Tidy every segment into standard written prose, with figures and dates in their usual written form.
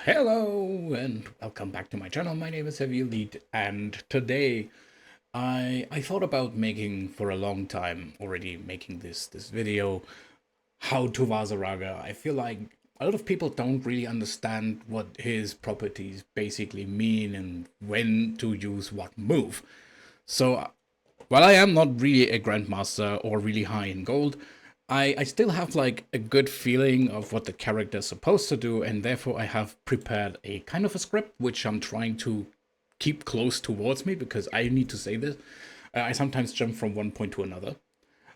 Hello and welcome back to my channel. My name is Heavy Elite, and today I thought about making for a long time already making this video how to Vaseraga. I feel like a lot of people don't really understand what his properties basically mean and when to use what move. So while I am not really a Grandmaster or really high in gold, I still have like a good feeling of what the character is supposed to do, and therefore I have prepared a kind of a script which I'm trying to keep close towards me because I need to say this. I sometimes jump from one point to another.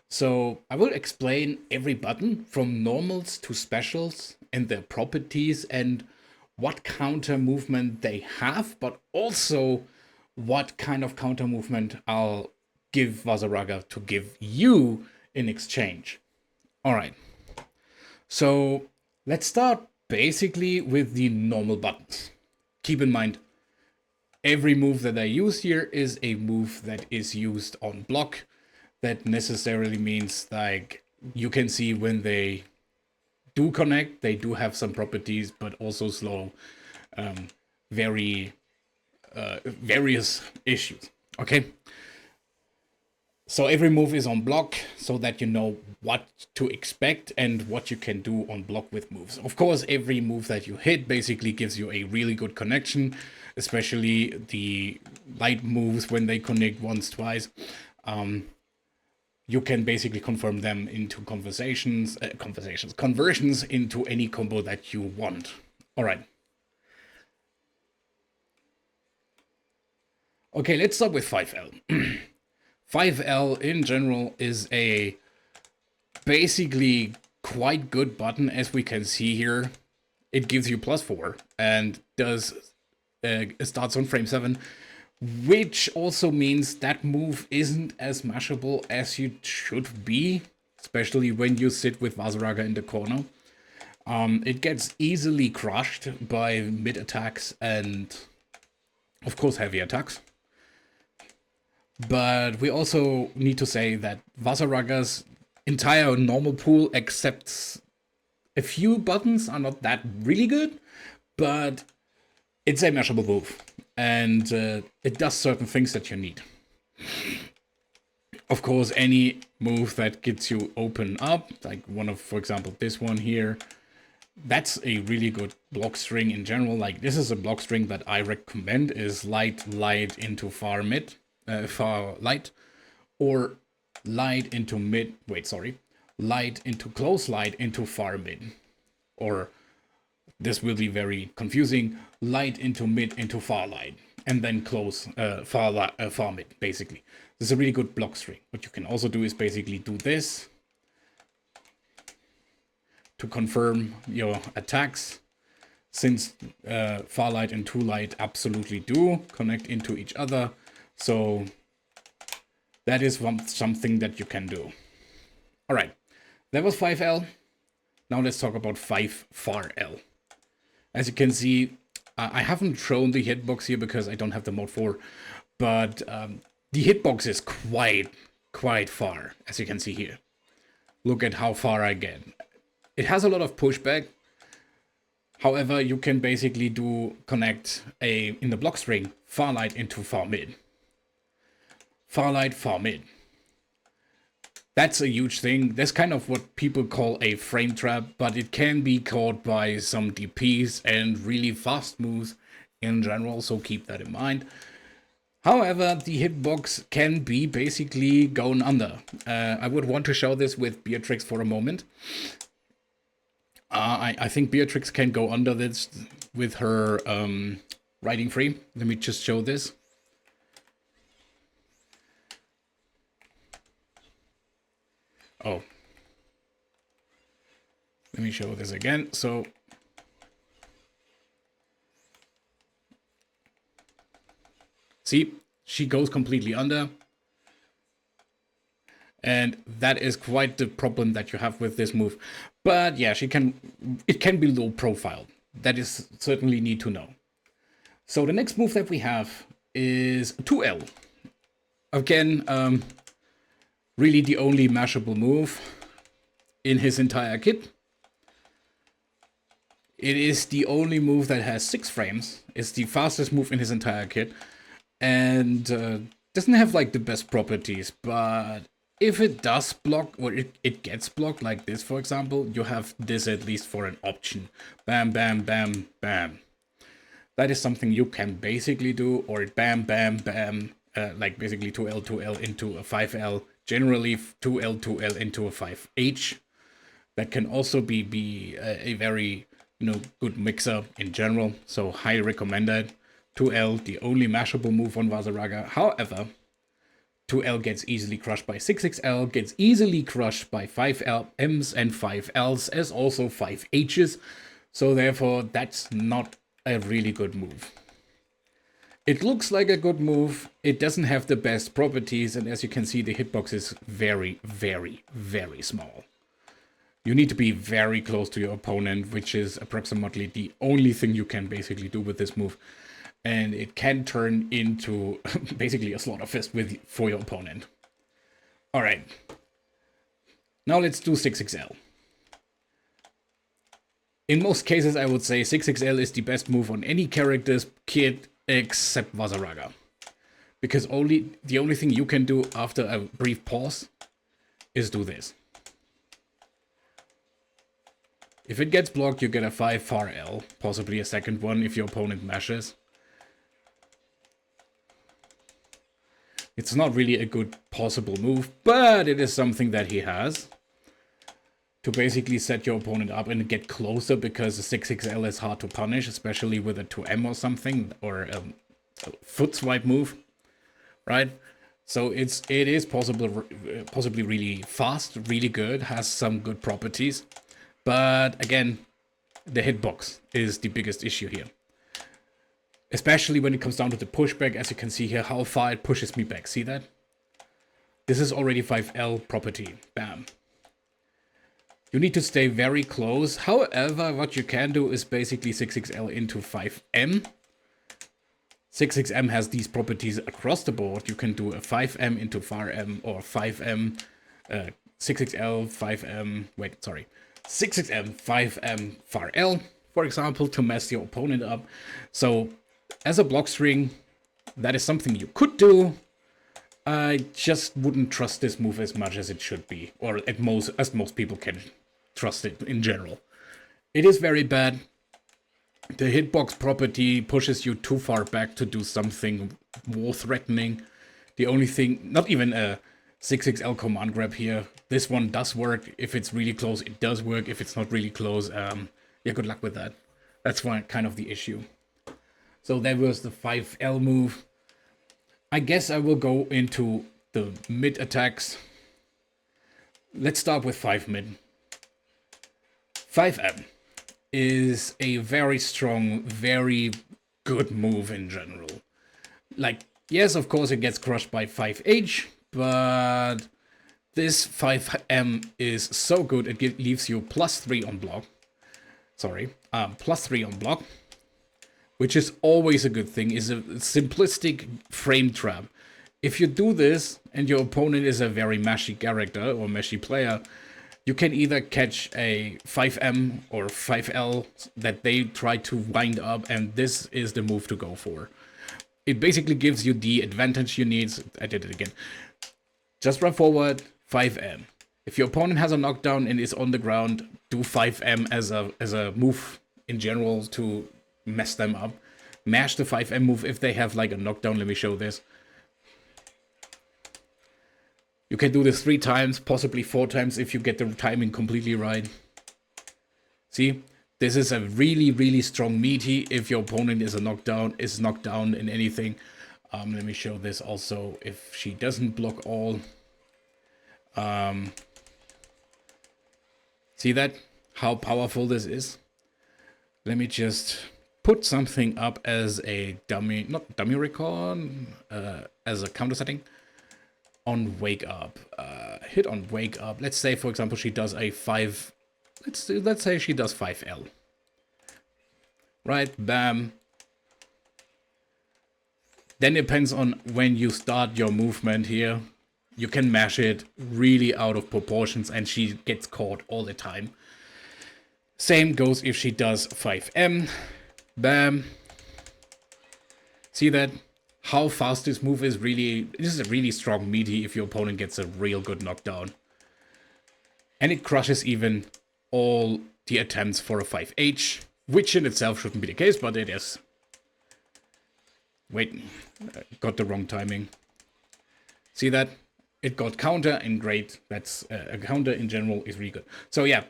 So I will explain every button from normals to specials and their properties and what counter movement they have, but also what kind of counter movement I'll give Vaseraga to give you in exchange. All right, so let's start basically with the normal buttons. Keep in mind, every move that I use here is a move that is used on block. That necessarily means like you can see when they do connect, they do have some properties, but also slow various issues. Okay. So every move is on block so that you know what to expect and what you can do on block with moves. Of course, every move that you hit basically gives you a really good connection, especially the light moves when they connect once, twice. You can basically confirm them into conversions into any combo that you want. All right. Okay, let's start with 5L. 5L in general is a basically quite good button, as we can see here. It gives you +4 and does starts on frame 7, which also means that move isn't as mashable as you should be, especially when you sit with Vaseraga in the corner. It gets easily crushed by mid attacks and, of course, heavy attacks. But we also need to say that Vaseraga's entire normal pool, except a few buttons, are not that really good, but it's a mashable move, and it does certain things that you need. Of course, any move that gets you open up, like one of, for example, this one here, that's a really good block string in general. Like, this is a block string that I recommend is light, light into far mid. Far light, or light into mid, light into close light into far mid, or this will be very confusing, light into mid into far light, and then close far mid, basically. This is a really good block string. What you can also do is basically do this to confirm your attacks, since far light and true light absolutely do connect into each other. So that is something that you can do. All right, that was 5L. Now let's talk about 5 far L. As you can see, I haven't shown the hitbox here because I don't have the mode 4, but the hitbox is quite far, as you can see here. Look at how far I get. It has a lot of pushback. However, you can basically connect in the block string far light into far mid. Far light, far mid. That's a huge thing. That's kind of what people call a frame trap, but it can be caught by some DPs and really fast moves in general, so keep that in mind. However, the hitbox can be basically going under. I would want to show this with Beatrix for a moment. I think Beatrix can go under this with her riding free. Let me just show this. Oh, let me show this again. So see, she goes completely under. And that is quite the problem that you have with this move. But yeah, it can be low profile. That is certainly need to know. So the next move that we have is 2L. Again, really the only mashable move in his entire kit. It is the only move that has 6 frames. It's the fastest move in his entire kit. And doesn't have like the best properties, but if it does block, or it gets blocked like this, for example, you have this at least for an option. Bam, bam, bam, bam. That is something you can basically do, or bam, bam, bam, like basically 2L, 2L into a 5L, generally 2L, 2L into a 5H. That can also be a very, good mixer in general, so highly recommended. 2L, the only mashable move on Vaseraga. However, 2L gets easily crushed by 6XL, gets easily crushed by 5Ms and 5Ls, as also 5Hs. So therefore, that's not a really good move. It looks like a good move. It doesn't have the best properties, and as you can see, the hitbox is very, very, very small. You need to be very close to your opponent, which is approximately the only thing you can basically do with this move. And it can turn into basically a slaughter fest for your opponent. Alright. Now let's do 6XL. In most cases, I would say 6XL is the best move on any character's kit except Vaseraga. Because the only thing you can do after a brief pause is do this. If it gets blocked, you get a 5 far L, possibly a second one if your opponent mashes. It's not really a good possible move, but it is something that he has to basically set your opponent up and get closer, because the 6XL is hard to punish, especially with a 2M or something, or a foot swipe move, right? So it is possibly really fast, really good, has some good properties, but again, the hitbox is the biggest issue here. Especially when it comes down to the pushback, as you can see here, how far it pushes me back. See that? This is already 5L property. Bam. You need to stay very close. However, what you can do is basically 6XL into 5M. 6XM has these properties across the board. You can do a 5M into far M, or 5M, 6XL, 5M, 6XM, 5M, far L, for example, to mess your opponent up. So as a block string, that is something you could do. I just wouldn't trust this move as much as it should be, or as most people can trust it in general. It is very bad. The hitbox property pushes you too far back to do something more threatening. The only thing, not even a 6XL command grab here. This one does work. If it's really close, it does work. If it's not really close, yeah, good luck with that. That's kind of the issue. So that was the 5L move. I guess I will go into the mid attacks. Let's start with 5 mid. 5M is a very strong, very good move in general. Like, yes, of course it gets crushed by 5H, but this 5M is so good it leaves you +3 on block. Sorry, +3 on block. Which is always a good thing, is a simplistic frame trap. If you do this, and your opponent is a very meshy character, or meshy player, you can either catch a 5M or 5L that they try to wind up, and this is the move to go for. It basically gives you the advantage you need. I did it again. Just run forward, 5M. If your opponent has a knockdown and is on the ground, do 5M as a move in general to mess them up. Mash the 5M move if they have like a knockdown. Let me show this. You can do this 3 times, possibly 4 times if you get the timing completely right. See, this is a really, really strong meaty if your opponent is knocked down in anything. Let me show this also if she doesn't block all. See that? How powerful this is? Let me just put something up as a dummy, not dummy record, as a counter setting on wake up. Hit on wake up. Let's say, for example, she does a 5. Let's say she does 5L. Right, bam. Then it depends on when you start your movement here. You can mash it really out of proportions, and she gets caught all the time. Same goes if she does 5M. Bam. See that? How fast this move is really... This is a really strong meaty if your opponent gets a real good knockdown. And it crushes even all the attempts for a 5H, which in itself shouldn't be the case, but it is. Wait, got the wrong timing. See that? It got counter and great. That's a counter in general is really good. So yeah,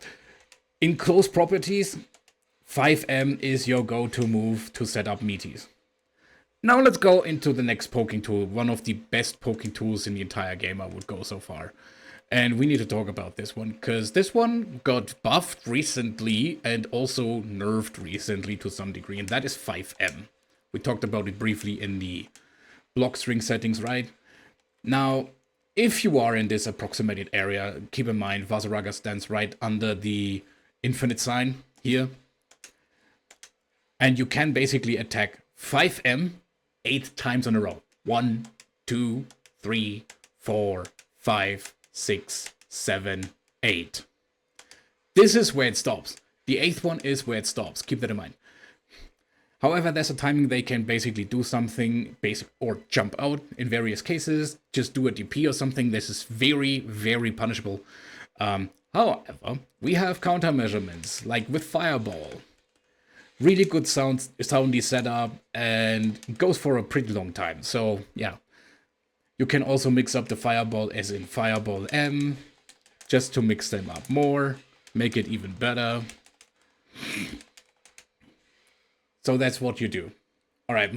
in close properties, 5M is your go-to move to set up meaties. Now let's go into the next poking tool, one of the best poking tools in the entire game, I would go so far. And we need to talk about this one, because this one got buffed recently and also nerfed recently to some degree, and that is 5M. We talked about it briefly in the block string settings, right? Now, if you are in this approximated area, keep in mind Vaseraga stands right under the infinite sign here. And you can basically attack 5M 8 times in a row. 1, 2, 3, 4, 5, 6, 7, 8. This is where it stops. The 8th one is where it stops. Keep that in mind. However, there's a timing they can basically do something or jump out in various cases. Just do a DP or something. This is very, very punishable. However, we have countermeasurements like with Fireball. Really good soundy setup and goes for a pretty long time. So yeah, you can also mix up the Fireball as in Fireball M, just to mix them up more, make it even better. So that's what you do. All right.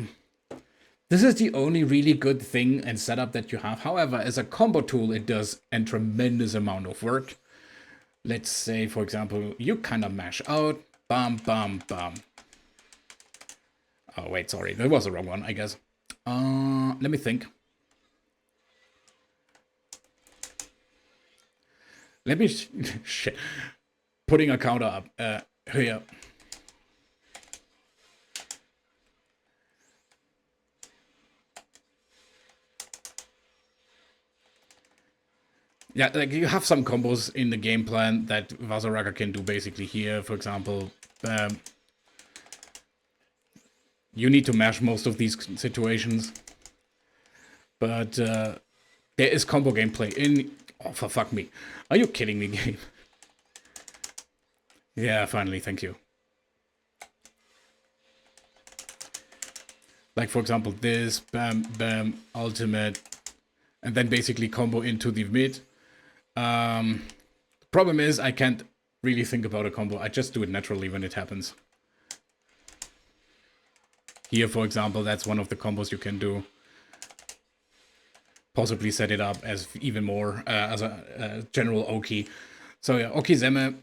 This is the only really good thing and setup that you have. However, as a combo tool, it does a tremendous amount of work. Let's say, for example, you kind of mash out. Bam, bam, bam. Oh, wait, sorry. That was the wrong one, I guess. Let me think. Let me... Shit. Putting a counter up. Here. Yeah, like you have some combos in the game plan that Vaseraga can do basically here. For example, you need to mash most of these situations. But there is combo gameplay in... Oh, for fuck me. Are you kidding me, game? Yeah, finally, thank you. Like, for example, this, bam, bam, ultimate, and then basically combo into the mid. The problem is I can't really think about a combo. I just do it naturally when it happens. Here, for example, that's one of the combos you can do. Possibly set it up as even more as a general Oki. So yeah, Oki Zeme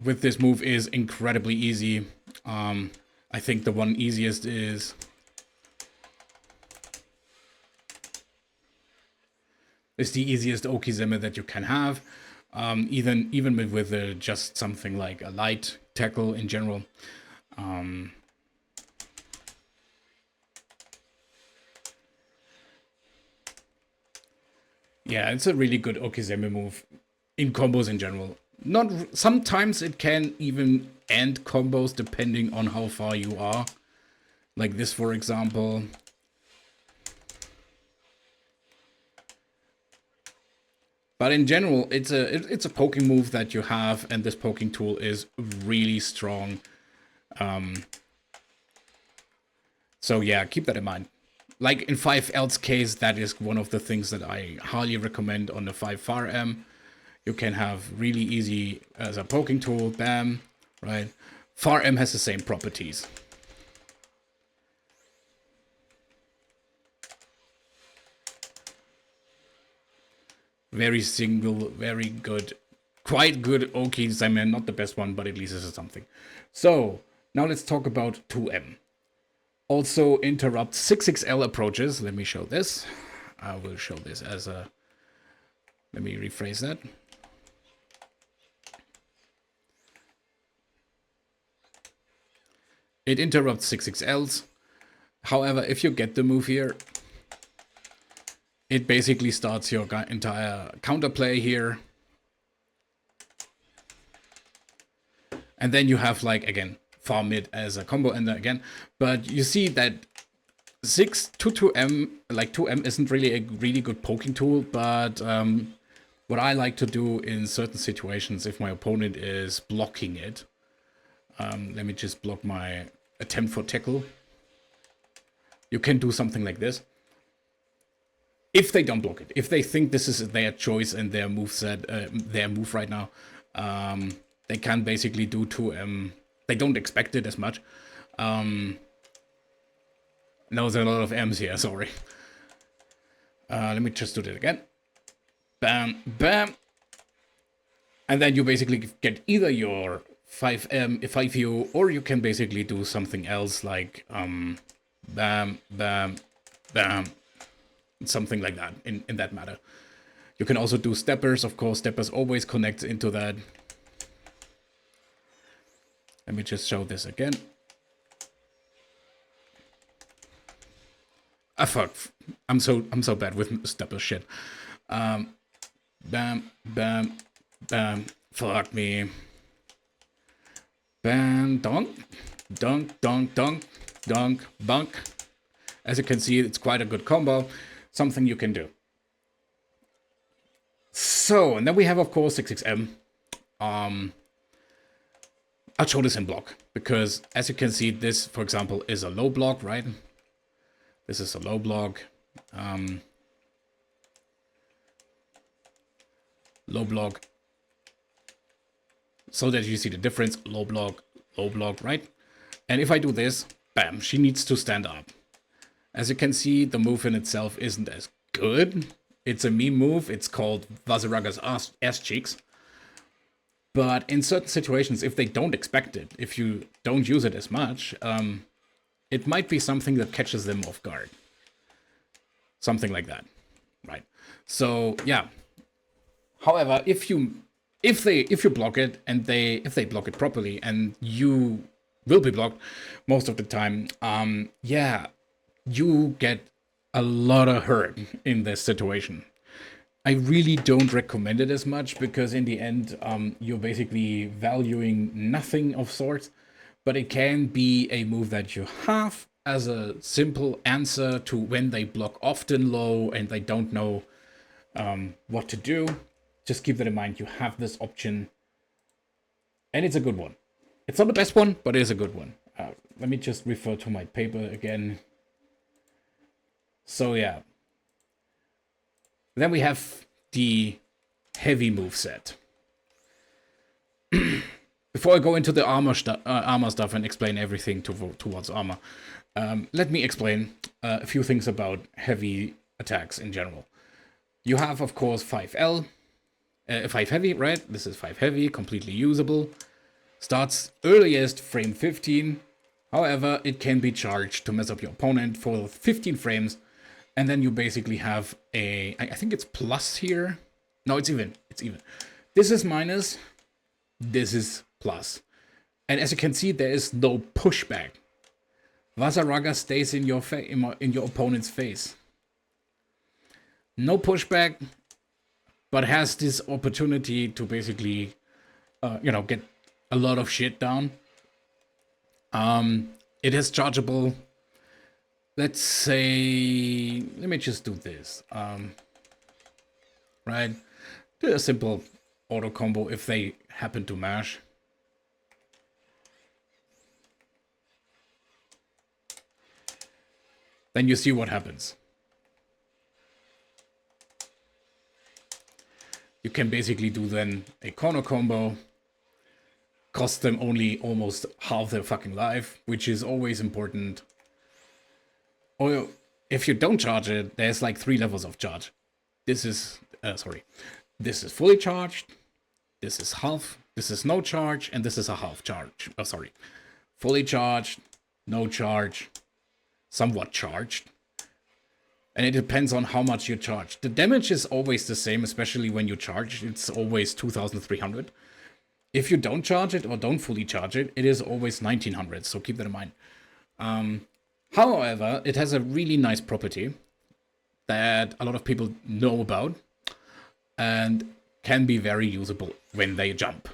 with this move is incredibly easy. I think the one easiest is... It's the easiest Oki Zeme that you can have. Even with just something like a light tackle in general. Yeah, it's a really good Okizeme move in combos in general. Sometimes it can even end combos depending on how far you are. Like this, for example. But in general, it's a poking move that you have, and this poking tool is really strong. So yeah, keep that in mind. Like in 5L's case, that is one of the things that I highly recommend on the 5FAR-M. You can have really easy as a poking tool, bam, right? FAR-M has the same properties. Very good, quite good Oki's. I mean, not the best one, but at least this is something. So, now let's talk about 2M. Also interrupt 6XL approaches. Let me show this. I will show this as a... Let me rephrase that. It interrupts 6XLs. However, if you get the move here, it basically starts your entire counterplay here. And then you have, like, again, far mid as a combo ender again. But you see that 6 to 2M, like 2M isn't really a really good poking tool, but what I like to do in certain situations, if my opponent is blocking it, let me just block my attempt for tackle. You can do something like this. If they don't block it, if they think this is their choice and their moveset, their move right now, they can basically do 2M. They don't expect it as much. No, there's a lot of M's here, sorry. Let me just do that again. Bam, bam. And then you basically get either your 5M, 5U, or you can basically do something else like bam, bam, bam. Something like that in that matter. You can also do steppers, of course. Steppers always connects into that. Let me just show this again. Ah, fuck. I'm so bad with stepper shit. Bam, bam, bam. Fuck me. Bam, donk, donk, donk, donk, donk, bunk. As you can see, it's quite a good combo. Something you can do. So, and then we have, of course, 6XM. I'll show this in block, because as you can see, this, for example, is a low block, right? This is a low block. Low block. So that you see the difference. Low block, right? And if I do this, bam, she needs to stand up. As you can see, the move in itself isn't as good. It's a meme move. It's called Vaseraga's ass cheeks. But in certain situations, if they don't expect it, if you don't use it as much, it might be something that catches them off guard. Something like that, right? So yeah. However, if you block it and if they block it properly, and you will be blocked most of the time, yeah, you get a lot of hurt in this situation. I really don't recommend it as much, because in the end, you're basically valuing nothing of sorts, but it can be a move that you have as a simple answer to when they block often low and they don't know what to do. Just keep that in mind. You have this option, and it's a good one. It's not the best one, but it is a good one. Let me just refer to my paper again. So yeah. Then we have the heavy moveset. Before I go into the armor stuff and explain everything towards armor, let me explain a few things about heavy attacks in general. You have, of course, 5L, 5 heavy, right? This is 5 heavy, completely usable. Starts earliest frame 15. However, it can be charged to mess up your opponent for 15 frames. And then you basically have I think it's plus here. No, it's even. It's even. This is minus. This is plus. And as you can see, there is no pushback. Vaseraga stays in your opponent's face. No pushback, but has this opportunity to basically, get a lot of shit down. It is chargeable. Let's say, let me just do this. Right? Do a simple auto combo if they happen to mash. Then you see what happens. You can basically do then a corner combo. Cost them only almost half their fucking life, which is always important. Or if you don't charge it, there's like 3 levels of charge. This is, this is fully charged, this is half, this is no charge, and this is a half charge. Oh, sorry. Fully charged, no charge, somewhat charged. And it depends on how much you charge. The damage is always the same, especially when you charge. It's always 2,300. If you don't charge it or don't fully charge it, it is always 1,900. So keep that in mind. However, it has a really nice property that a lot of people know about and can be very usable when they jump.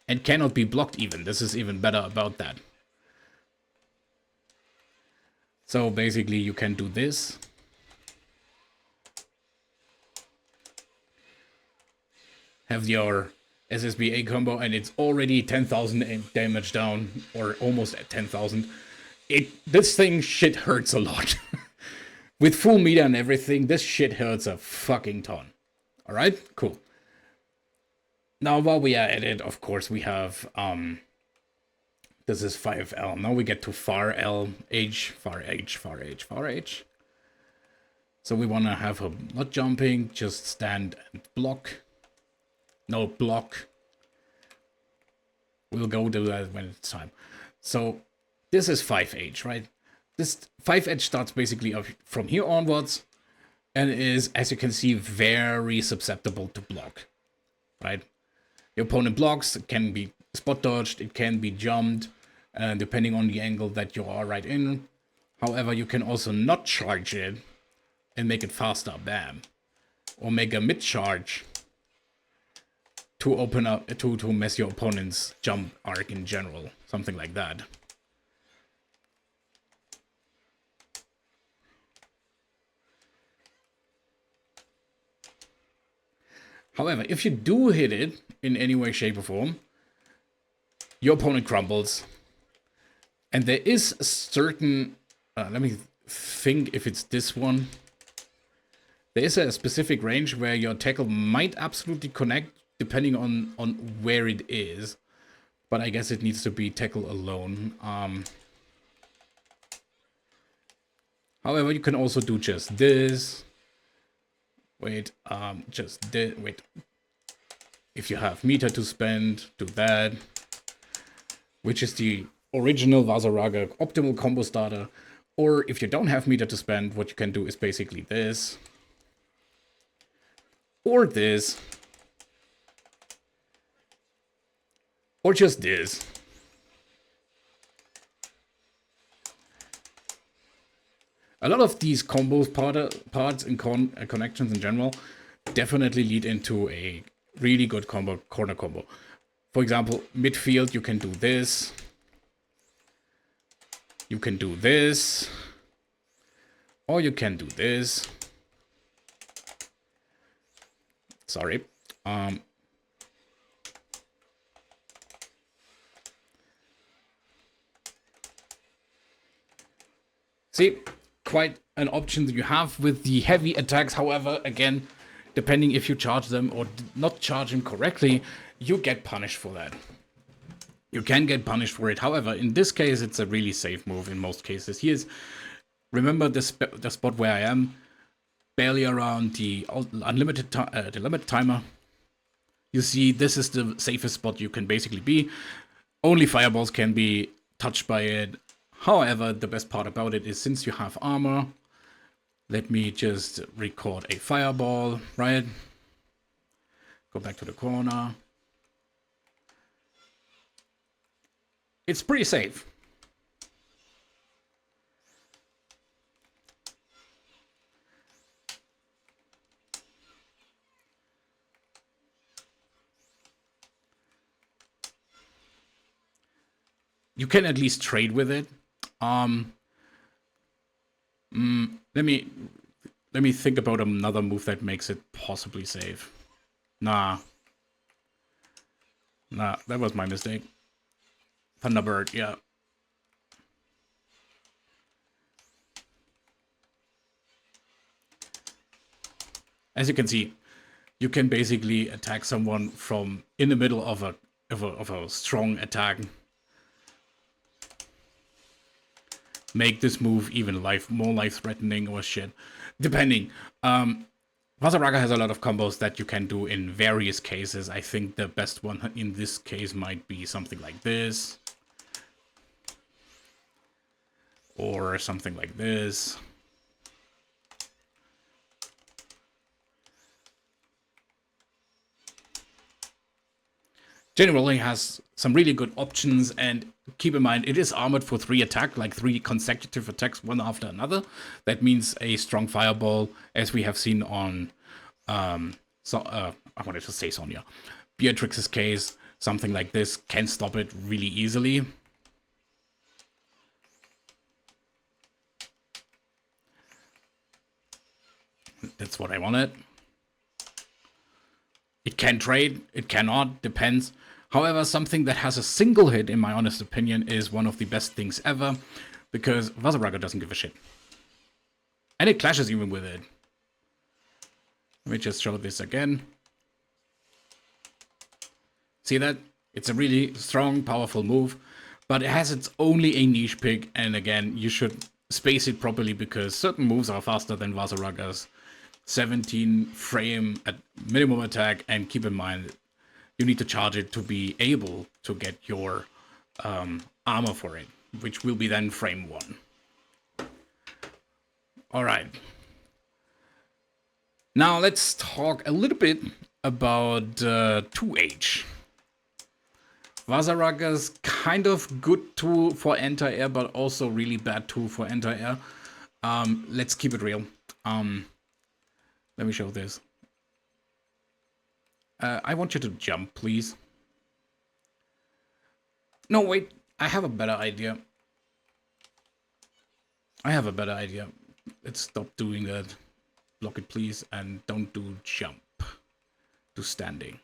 and cannot be blocked even. This is even better about that. So basically you can do this. Have your SSBA combo and it's already 10,000 damage down, or almost at 10,000. This thing shit hurts a lot. With full meter and everything, this shit hurts a fucking ton. Alright, cool. Now while we are at it, of course we have this is 5L. Now we get to far H. So we want to have him not jumping, just stand and block. No, block. We'll go to that when it's time. So this is 5H, right? This 5H starts basically from here onwards and is, as you can see, very susceptible to block, right? Your opponent blocks, it can be spot dodged, it can be jumped, depending on the angle that you are right in. However, you can also not charge it and make it faster, bam. Or make a mid-charge to open up, to mess your opponent's jump arc in general. Something like that. However, if you do hit it in any way, shape, or form, your opponent crumbles. And there is a certain... let me think if it's this one. There is a specific range where your tackle might absolutely connect, depending on where it is. But I guess it needs to be tackle alone. However, you can also do just this. Wait, just this. Wait. If you have meter to spend, do that. Which is the original Vaseraga optimal combo starter. Or if you don't have meter to spend, what you can do is basically this. Or this. Or just this. A lot of these combos, parts and connections in general, definitely lead into a really good combo, corner combo. For example, midfield, you can do this. You can do this. Or you can do this. Sorry. See, quite an option that you have with the heavy attacks. However, again, depending if you charge them or not charge them correctly, you get punished for that. You can get punished for it. However, in this case, it's a really safe move in most cases. Here's, remember the spot where I am, barely around the unlimited the limit timer. You see, this is the safest spot you can basically be. Only fireballs can be touched by it. However, the best part about it is since you have armor, let me just record a fireball, right? Go back to the corner. It's pretty safe. You can at least trade with it. Let me think about another move that makes it possibly safe. Nah, that was my mistake. Thunderbird, yeah. As you can see, you can basically attack someone from in the middle of a strong attack. Make this move even more life-threatening or shit. Depending. Vaseraga has a lot of combos that you can do in various cases. I think the best one in this case might be something like this. Or something like this. Generally has some really good options, and keep in mind it is armored for 3 attack, like 3 consecutive attacks one after another. That means a strong fireball, as we have seen on I wanted to say Sonya, Beatrix's case. something like this can stop it really easily. That's what I wanted. It can trade, it cannot, depends. However, something that has a single hit, in my honest opinion, is one of the best things ever, because Vaseraga doesn't give a shit. And it clashes even with it. Let me just show this again. See that? It's a really strong, powerful move, but it has its only a niche pick, and again, you should space it properly, because certain moves are faster than Vaseraga's 17 frame at minimum attack, and keep in mind you need to charge it to be able to get your armor for it, which will be then frame 1. Alright. Now let's talk a little bit about 2H. Vaseraga's kind of good tool for anti-air, but also really bad tool for anti-air. Let's keep it real. Let me show this. I want you to jump, please. No, wait. I have a better idea. Let's stop doing that. Block it, please, and don't do jump. Do standing.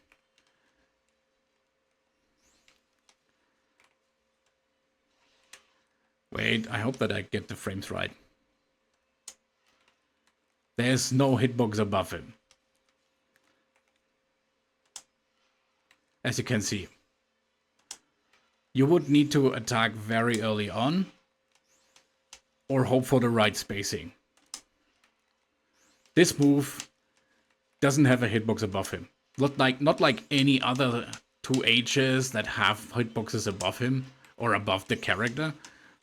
Wait, I hope that I get the frames right. There's no hitbox above him. As you can see. You would need to attack very early on, or hope for the right spacing. This move doesn't have a hitbox above him. Not like any other 2Hs that have hitboxes above him, or above the character.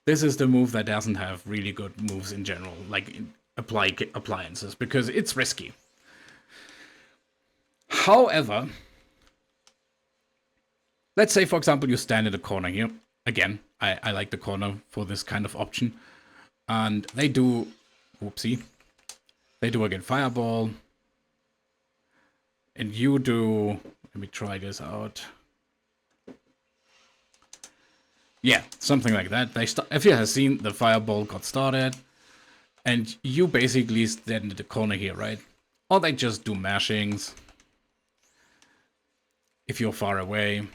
This is the move that doesn't have really good moves in general, like appliances, because it's risky. However, let's say, for example, you stand in the corner here. Again, I like the corner for this kind of option. And they do, whoopsie, they do again Fireball. And you do, let me try this out. Yeah, something like that. If you have seen, the Fireball got started. And you basically stand in the corner here, right? Or they just do mashings. If you're far away.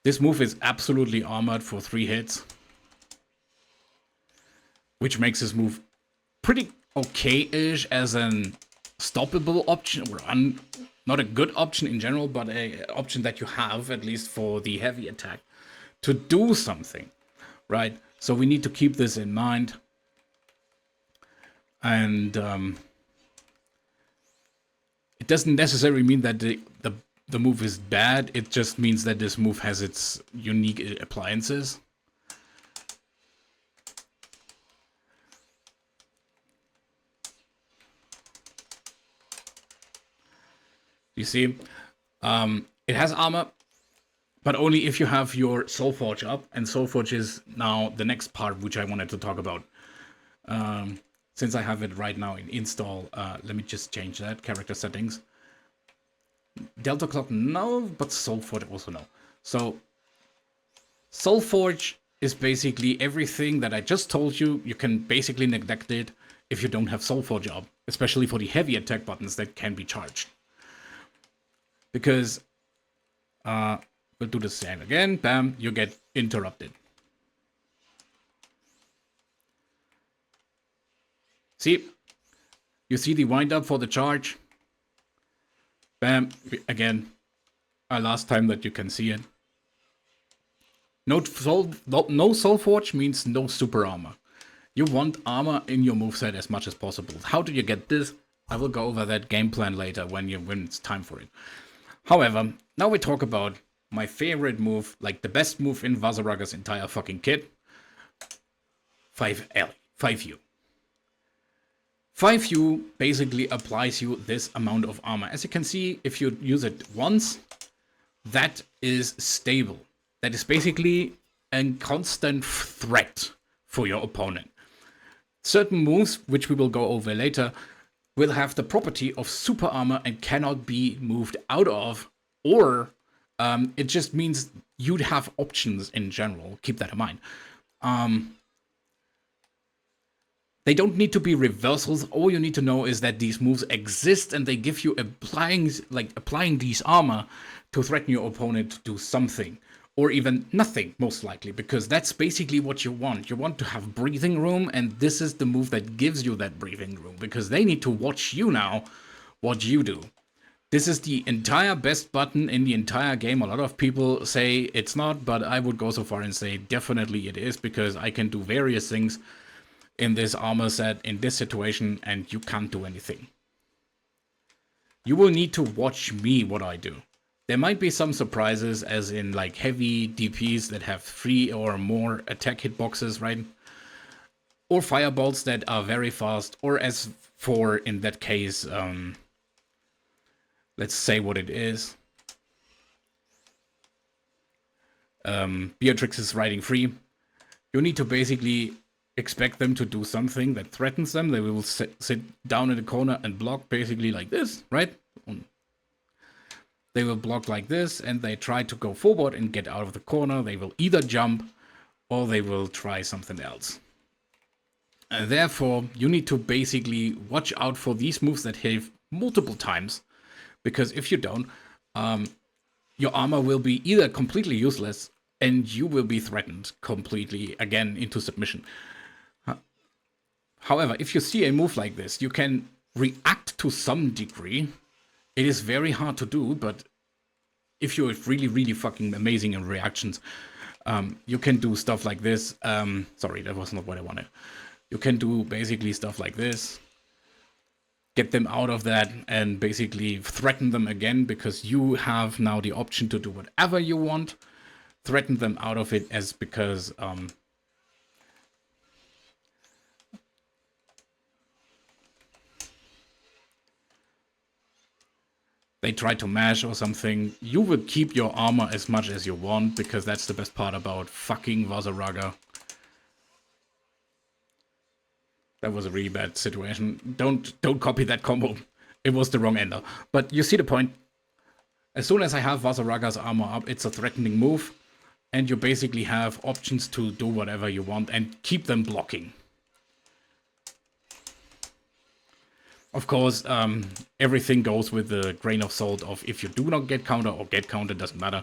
This move is absolutely armored for 3 hits. Which makes this move pretty okay-ish as an stoppable option. Or not a good option in general, but an option that you have, at least for the heavy attack, to do something. Right? So we need to keep this in mind. And it doesn't necessarily mean that the move is bad. It just means that this move has its unique appliances. You see, it has armor, but only if you have your Soulforge up, and Soulforge is now the next part which I wanted to talk about. Since I have it right now in install, let me just change that, character settings. Delta Clock, no, but Soulforge also no. So, Soulforge is basically everything that I just told you. You can basically neglect it if you don't have Soulforge up, especially for the heavy attack buttons that can be charged. Because, we'll do the same again, bam, you get interrupted. See, you see the wind up for the charge. Bam, again, last time that you can see it. No Soulforge means no super armor. You want armor in your moveset as much as possible. How do you get this? I will go over that game plan later when it's time for it. However, now we talk about my favorite move, like the best move in Vaseraga's entire fucking kit. 5U. 5U basically applies you this amount of armor. As you can see, if you use it once, that is stable. That is basically a constant threat for your opponent. Certain moves, which we will go over later, will have the property of super armor and cannot be moved out of, or it just means you'd have options in general. Keep that in mind. They don't need to be reversals. All you need to know is that these moves exist and they give you applying these armor to threaten your opponent to do something. Or even nothing, most likely, because that's basically what you want. You want to have breathing room, and this is the move that gives you that breathing room, because they need to watch you now, what you do. This is the entire best button in the entire game. A lot of people say it's not, but I would go so far and say definitely it is, because I can do various things in this armor set, in this situation, and you can't do anything. You will need to watch me what I do. There might be some surprises, as in like heavy DPs that have 3 or more attack hitboxes, right? Or fireballs that are very fast, or as for, in that case, let's say what it is. Beatrix is riding free. You need to basically expect them to do something that threatens them. They will sit down in the corner and block basically like this, right? They will block like this, and they try to go forward and get out of the corner. They will either jump or they will try something else. And therefore, you need to basically watch out for these moves that hit multiple times, because if you don't, your armor will be either completely useless and you will be threatened completely again into submission. However, if you see a move like this, you can react to some degree. It is very hard to do, but if you're really, really fucking amazing in reactions, you can do stuff like this. Sorry, that was not what I wanted. You can do basically stuff like this. Get them out of that and basically threaten them again, because you have now the option to do whatever you want. Threaten them out of it as because... they try to mash or something. You will keep your armor as much as you want, because that's the best part about fucking Vaseraga. That was a really bad situation. Don't copy that combo. It was the wrong ender. But you see the point. As soon as I have Vaseraga's armor up, it's a threatening move. And you basically have options to do whatever you want and keep them blocking. Of course, everything goes with the grain of salt of if you do not get counter or get counter, doesn't matter.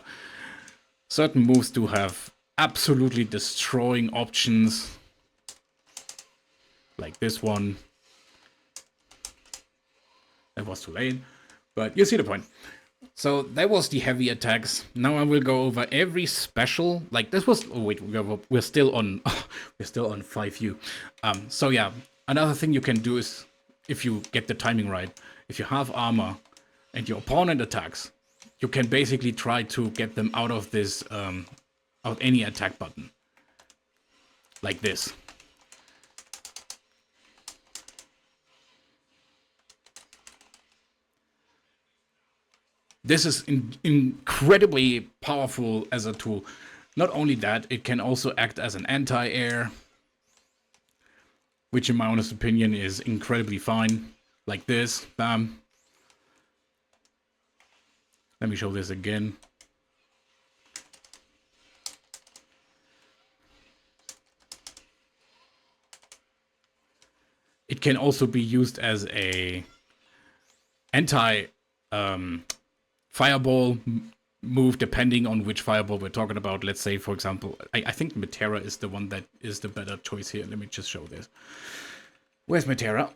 Certain moves do have absolutely destroying options. Like this one. That was too late. But you see the point. So that was the heavy attacks. Now I will go over every special. Like this was... Oh wait, we're still on... we're still on 5U. So yeah, another thing you can do is... if you get the timing right, if you have armor and your opponent attacks, you can basically try to get them out of this, out any attack button. Like this. This is incredibly powerful as a tool. Not only that, it can also act as an anti-air, which in my honest opinion is incredibly fine. Like this, bam. Let me show this again. It can also be used as a anti fireball move, depending on which fireball we're talking about. Let's say, for example, I think Metera is the one that is the better choice here. Let me just show this. Where's Metera?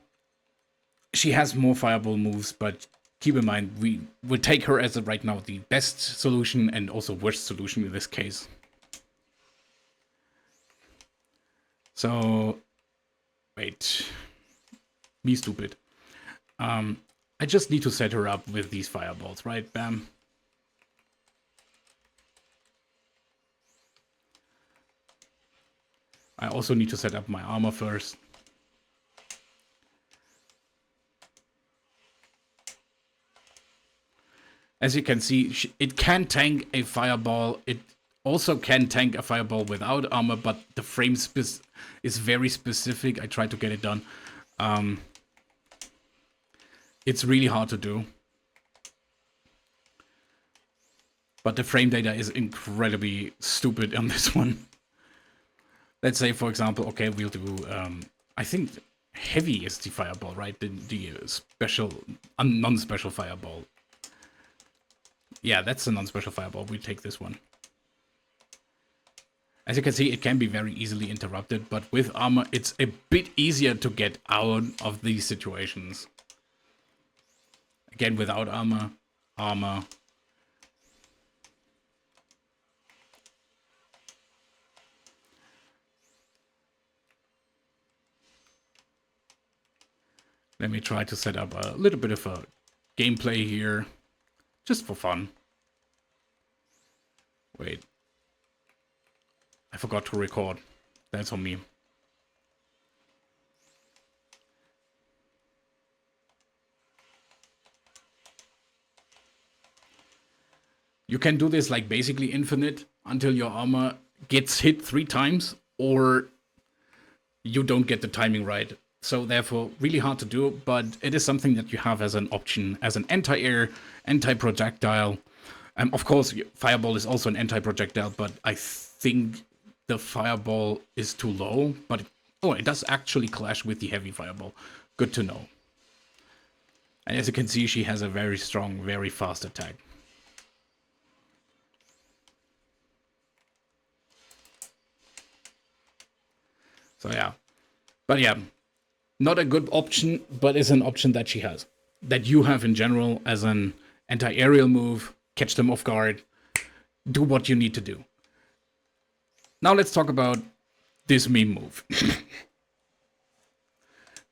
She has more fireball moves, but keep in mind, we will take her as right now the best solution and also worst solution in this case. So, wait. Me stupid. I just need to set her up with these fireballs, right? Bam. I also need to set up my armor first. As you can see, it can tank a fireball. It also can tank a fireball without armor, but the frame is very specific. I tried to get it done. It's really hard to do. But the frame data is incredibly stupid on this one. Let's say, for example, okay, we'll do, I think heavy is the fireball, right? The special, non-special fireball. Yeah, that's a non-special fireball. We take this one. As you can see, it can be very easily interrupted, but with armor, it's a bit easier to get out of these situations. Again, without armor, armor. Let me try to set up a little bit of a gameplay here, just for fun. Wait. I forgot to record. That's on me. You can do this like basically infinite until your armor gets hit 3 times or you don't get the timing right. So therefore, really hard to do, but it is something that you have as an option, as an anti-air, anti-projectile. Of course, fireball is also an anti-projectile, but I think the fireball is too low. But it does actually clash with the heavy fireball. Good to know. And as you can see, she has a very strong, very fast attack. So yeah, but yeah. Not a good option, but is an option that she has. That you have in general as an anti-aerial move, catch them off guard, do what you need to do. Now let's talk about this meme move.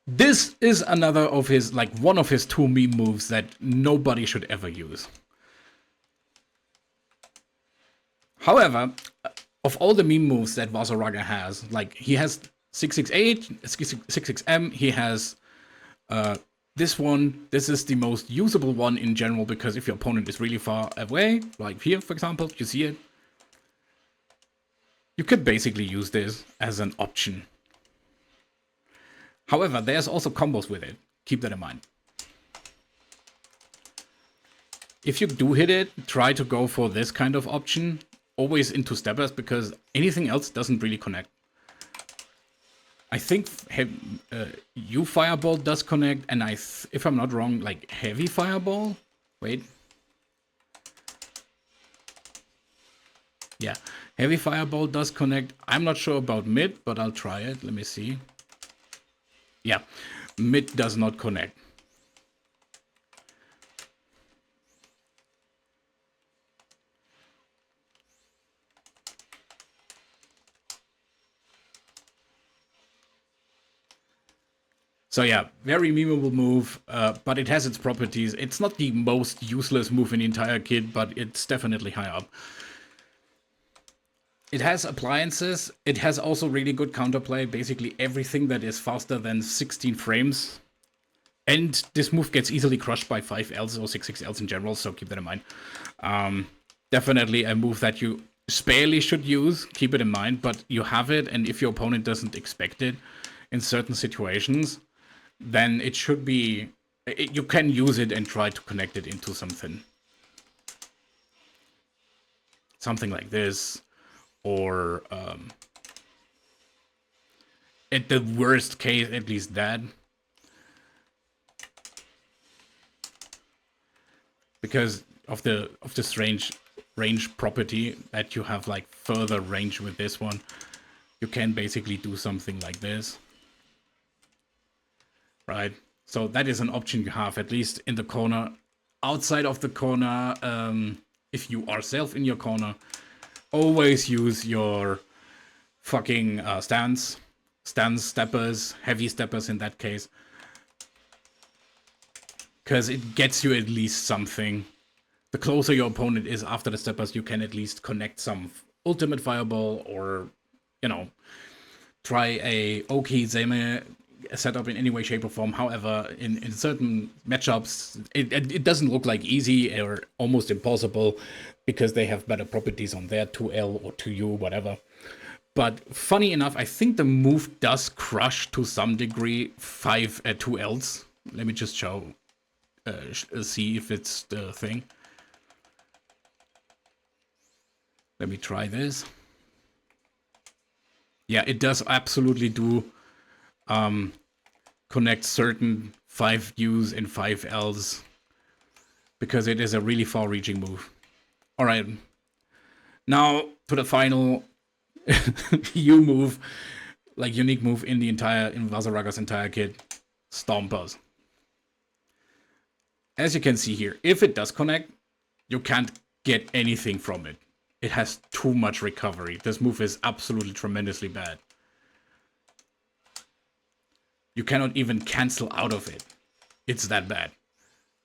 This is another of his, like one of his 2 meme moves that nobody should ever use. However, of all the meme moves that Vaseraga has, like he has 668, 66M, he has this one. This is the most usable one in general, because if your opponent is really far away, like here, for example, you see it, you could basically use this as an option. However, there's also combos with it. Keep that in mind. If you do hit it, try to go for this kind of option, always into steppers, because anything else doesn't really connect. I think you fireball does connect, and if I'm not wrong, like heavy fireball. Wait. Yeah, heavy fireball does connect. I'm not sure about mid, but I'll try it. Let me see. Yeah, mid does not connect. So yeah, very memeable move, but it has its properties. It's not the most useless move in the entire kit, but it's definitely high up. It has appliances. It has also really good counterplay. Basically everything that is faster than 16 frames. And this move gets easily crushed by 5Ls or 6Ls in general, so keep that in mind. Definitely a move that you sparely should use, keep it in mind, but you have it, and if your opponent doesn't expect it in certain situations, then it should be, you can use it and try to connect it into something. Something like this, or at the worst case, at least that. Because of this range property that you have, like further range with this one, you can basically do something like this. Right, so that is an option you have, at least in the corner. Outside of the corner, if you are self in your corner, always use your fucking stance steppers, heavy steppers in that case, because it gets you at least something. The closer your opponent is after the steppers, you can at least connect some ultimate fireball, or, you know, try a Oki Zeme setup in any way, shape, or form. However, in certain matchups, it doesn't look like easy or almost impossible, because they have better properties on their 2L or 2U, whatever. But funny enough, I think the move does crush to some degree 2Ls. Let me just show. see if it's the thing. Let me try this. Yeah, it does absolutely do connect certain 5Us and 5Ls because it is a really far-reaching move. All right, now to the final U move, like unique move in Vasaraga's entire kit, Stompers. As you can see here, if it does connect, you can't get anything from it. It has too much recovery. This move is absolutely tremendously bad. You cannot even cancel out of it. It's that bad.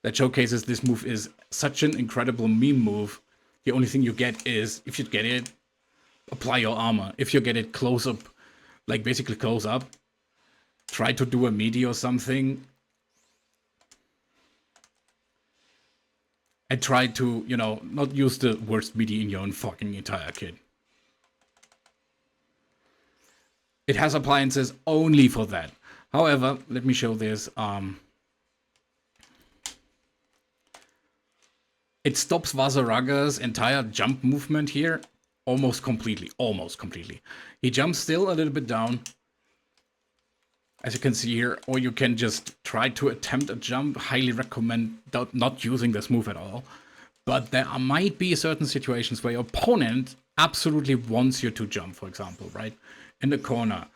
That showcases this move is such an incredible meme move. The only thing you get is, if you get it, apply your armor. If you get it close up, like basically close up, try to do a melee or something. And try to, you know, not use the worst melee in your own fucking entire kit. It has appliances only for that. However, let me show this. It stops Vasaraga's entire jump movement here almost completely. Almost completely. He jumps still a little bit down, as you can see here, or you can just try to attempt a jump. Highly recommend not using this move at all. But there might be certain situations where your opponent absolutely wants you to jump, for example, right? In the corner.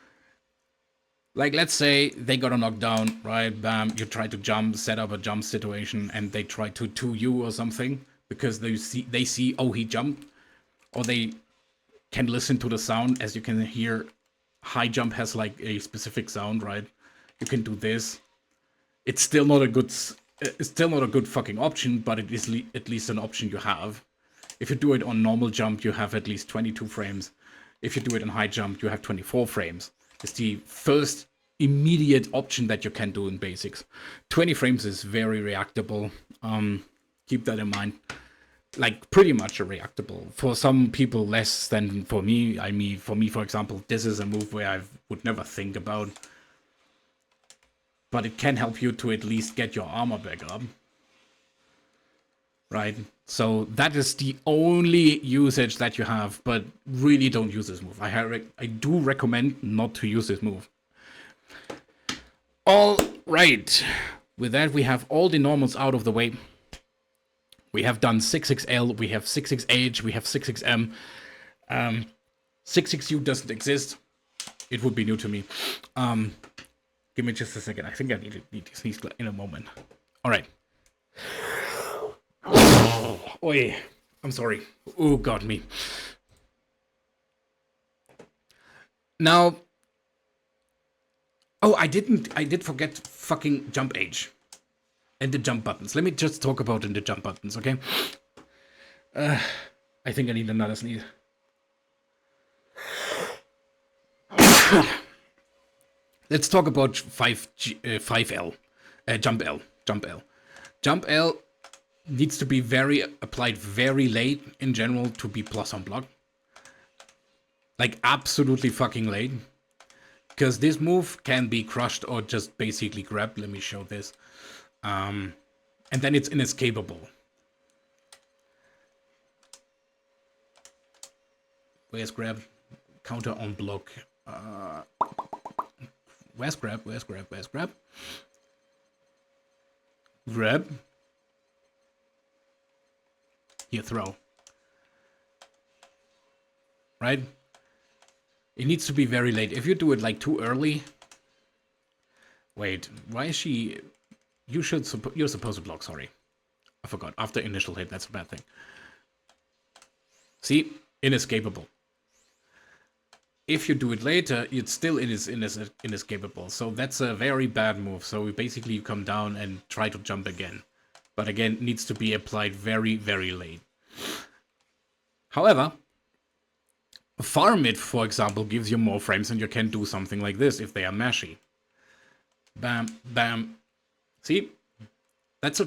Like, let's say they got a knockdown, right? Bam, you try to jump, set up a jump situation, and they try to 2U or something because they see, oh, he jumped. Or they can listen to the sound. As you can hear, high jump has like a specific sound, right? You can do this. It's still not a good fucking option, but it is at least an option you have. If you do it on normal jump, you have at least 22 frames. If you do it on high jump, you have 24 frames. It's the first immediate option that you can do in basics. 20 frames is very reactable. Keep that in mind. Like, pretty much a reactable. For some people, less than for me. I mean, for me, for example, this is a move where I would never think about. But it can help you to at least get your armor back up. Right? So that is the only usage that you have, but really don't use this move. I do recommend not to use this move. All right. With that, we have all the normals out of the way. We have done 6XL, we have 6XH, we have 6XM. 66U doesn't exist. It would be new to me. Give me just a second. I think I need to sneeze in a moment. All right. Oi, I'm sorry. Oh, God, me. Now. Oh, I did forget fucking jump age. And the jump buttons. Let me just talk about the jump buttons, okay? I think I need another sneeze. Let's talk about 5L. Jump L. Jump L. Jump L needs to be applied very late in general to be plus on block. Like, absolutely fucking late. Because this move can be crushed or just basically grabbed. Let me show this. And then it's inescapable. Where's grab? Counter on block. Where's grab? Where's grab? Where's grab? Grab. Here, throw. Right? It needs to be very late. If you do it like too early. Wait, why is she? You're supposed to block, sorry. I forgot. After initial hit, that's a bad thing. See? Inescapable. If you do it later, it still is inescapable. So that's a very bad move. So basically you come down and try to jump again. But again, it needs to be applied very, very late. However, farm it, for example, gives you more frames and you can do something like this if they are mashy. Bam, bam. See? That's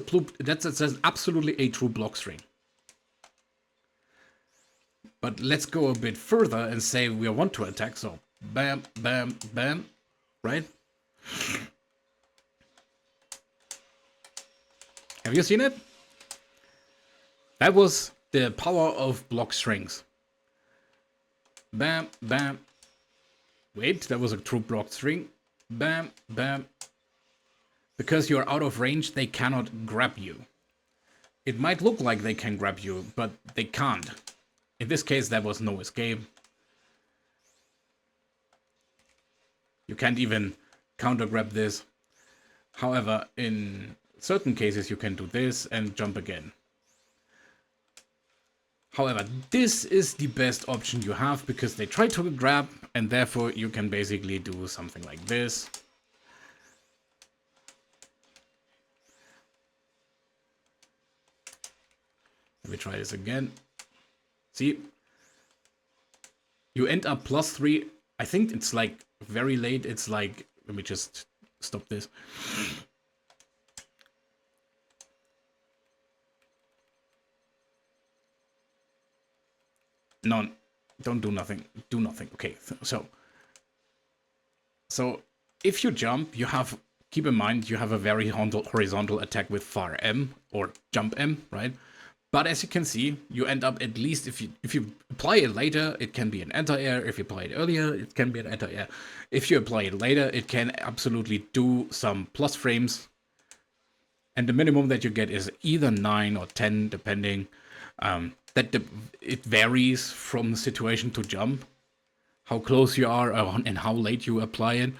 absolutely a true block string. But let's go a bit further and say we want to attack. So bam, bam, bam, right? Have you seen it? That was the power of block strings. Bam, bam. Wait, that was a true block string. Bam, bam. Because you're out of range, they cannot grab you. It might look like they can grab you, but they can't. In this case, there was no escape. You can't even counter grab this. However, in certain cases, you can do this and jump again. However, this is the best option you have because they try to grab and therefore you can basically do something like this. Let me try this again. See? You end up +3. I think it's like very late. It's like, let me just stop this. No, don't do nothing. Do nothing. Okay, so if you jump, you have, keep in mind, you have a very horizontal attack with far M or jump M, right? But as you can see, you end up at least, if you apply it later, it can be an anti-air. If you apply it earlier, it can be an anti-air. If you apply it later, it can absolutely do some plus frames. And the minimum that you get is either 9 or 10, depending. It varies from situation to jump, how close you are and how late you apply it.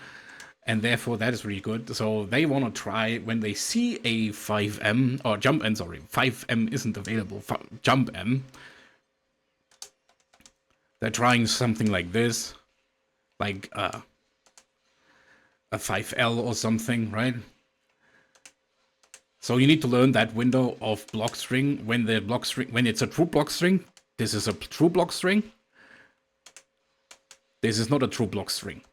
And therefore, that is really good. So they want to try, when they see a 5M, or jump M, sorry, 5M isn't available, jump M. They're trying something like this, like a 5L or something, right? So you need to learn that window of block string. When it's a true block string, this is a true block string. This is not a true block string.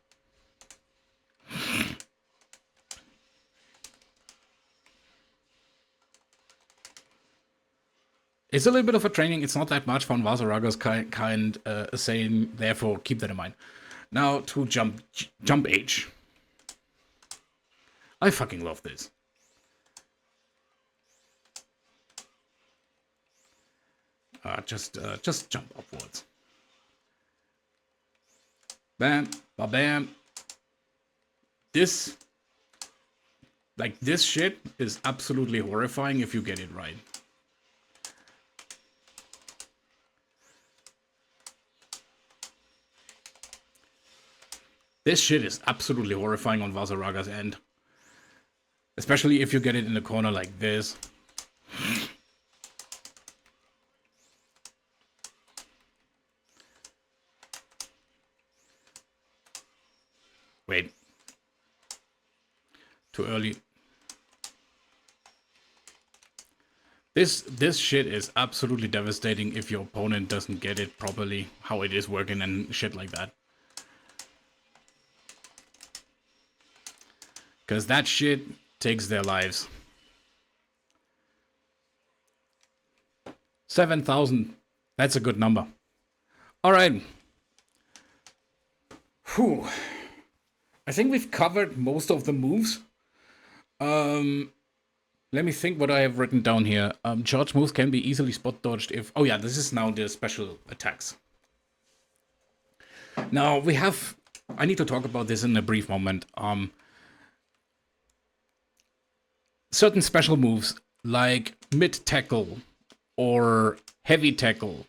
It's a little bit of a training. It's not that much fun. Vasaraga's kind saying, therefore keep that in mind. Now to jump H. I fucking love this. Just jump upwards. Bam, ba-bam. This shit is absolutely horrifying if you get it right. This shit is absolutely horrifying on Vasaraga's end. Especially if you get it in the corner like this. Wait. Too early. This shit is absolutely devastating if your opponent doesn't get it properly, how it is working and shit like that. Because that shit takes their lives. 7,000. That's a good number. Alright. Whew. I think we've covered most of the moves. Let me think what I have written down here. Charge moves can be easily spot dodged if... Oh yeah, this is now the special attacks. Now we have... I need to talk about this in a brief moment. Certain special moves like mid tackle or heavy tackle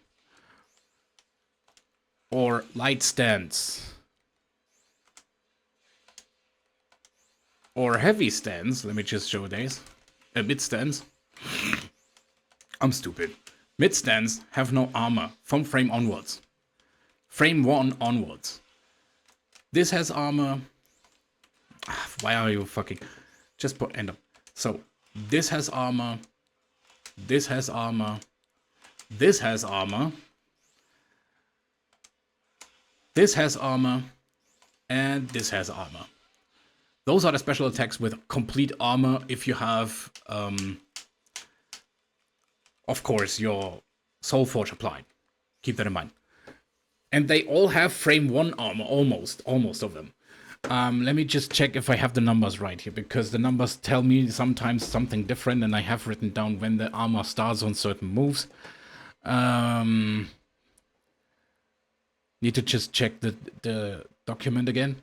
or light stance or heavy stance. Let me just show this. Mid stance. I'm stupid. Mid stance have no armor from frame onwards. Frame 1 onwards. This has armor. Why are you fucking... Just put enter. So, this has armor, this has armor, this has armor, this has armor, and this has armor. Those are the special attacks with complete armor if you have, of course, your Soul Forge applied. Keep that in mind. And they all have frame 1 armor, almost of them. Let me just check if I have the numbers right here, because the numbers tell me sometimes something different, and I have written down when the armor starts on certain moves. Need to just check the document again.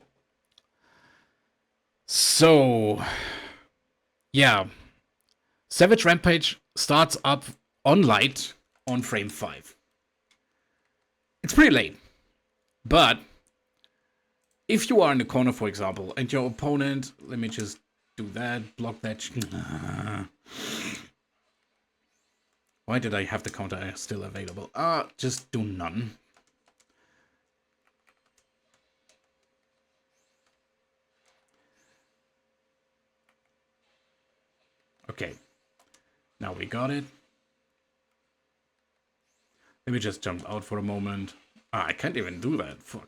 So, yeah. Savage Rampage starts up on light on frame 5. It's pretty late. But if you are in the corner, for example, and your opponent, let me just do that, block that. Why did I have the counter still available? Just do none. Okay. Now we got it. Let me just jump out for a moment. I can't even do that. Fuck.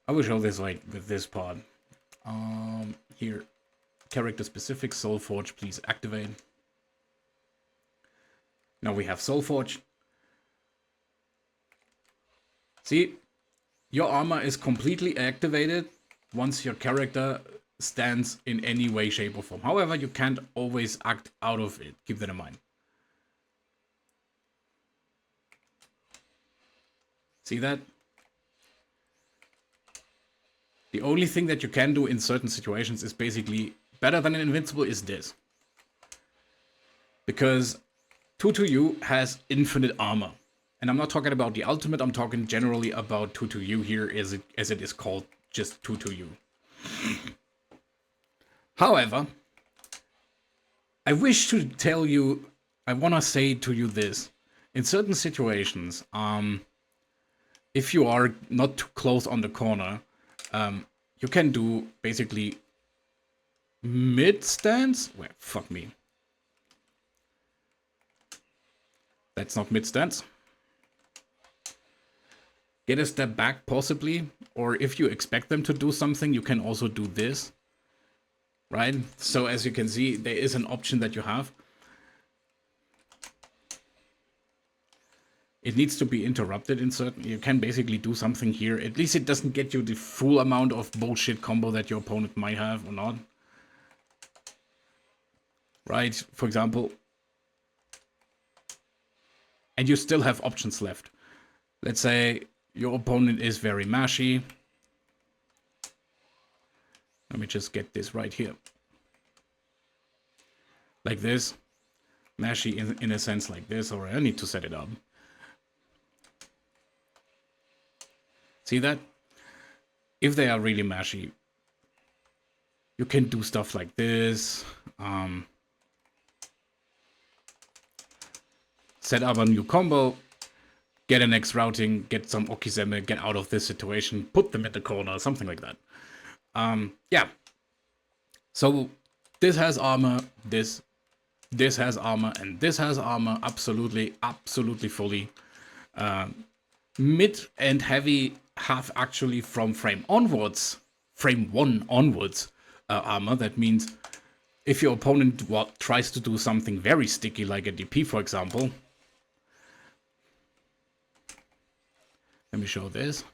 I will show this like with this part. Here. Character specific Soulforge, please activate. Now we have Soulforge. See? Your armor is completely activated once your character stands in any way, shape, or form. However, you can't always act out of it. Keep that in mind. See that? The only thing that you can do in certain situations is basically better than an invincible is this. Because 2-2U has infinite armor. And I'm not talking about the ultimate, I'm talking generally about 2-2U here as it is called just 2-2U. However, I wish to tell you, I want to say to you this. In certain situations, if you are not too close on the corner, you can do basically mid stance. Well, fuck me. That's not mid stance. Get a step back, possibly. Or if you expect them to do something, you can also do this. Right? So as you can see, there is an option that you have. It needs to be interrupted in certain... You can basically do something here. At least it doesn't get you the full amount of bullshit combo that your opponent might have or not. Right? For example. And you still have options left. Let's say your opponent is very mashy. Let me just get this right here. Like this. Mashy in a sense like this. Or I need to set it up. See that? If they are really mashy, you can do stuff like this. Set up a new combo. Get an X routing. Get some Okizeme. Get out of this situation. Put them at the corner. Something like that. Yeah. So this has armor. This has armor. And this has armor. Absolutely. Absolutely fully. Mid and heavy have actually from frame 1 onwards, armor. That means if your opponent tries to do something very sticky, like a DP, for example. Let me show this.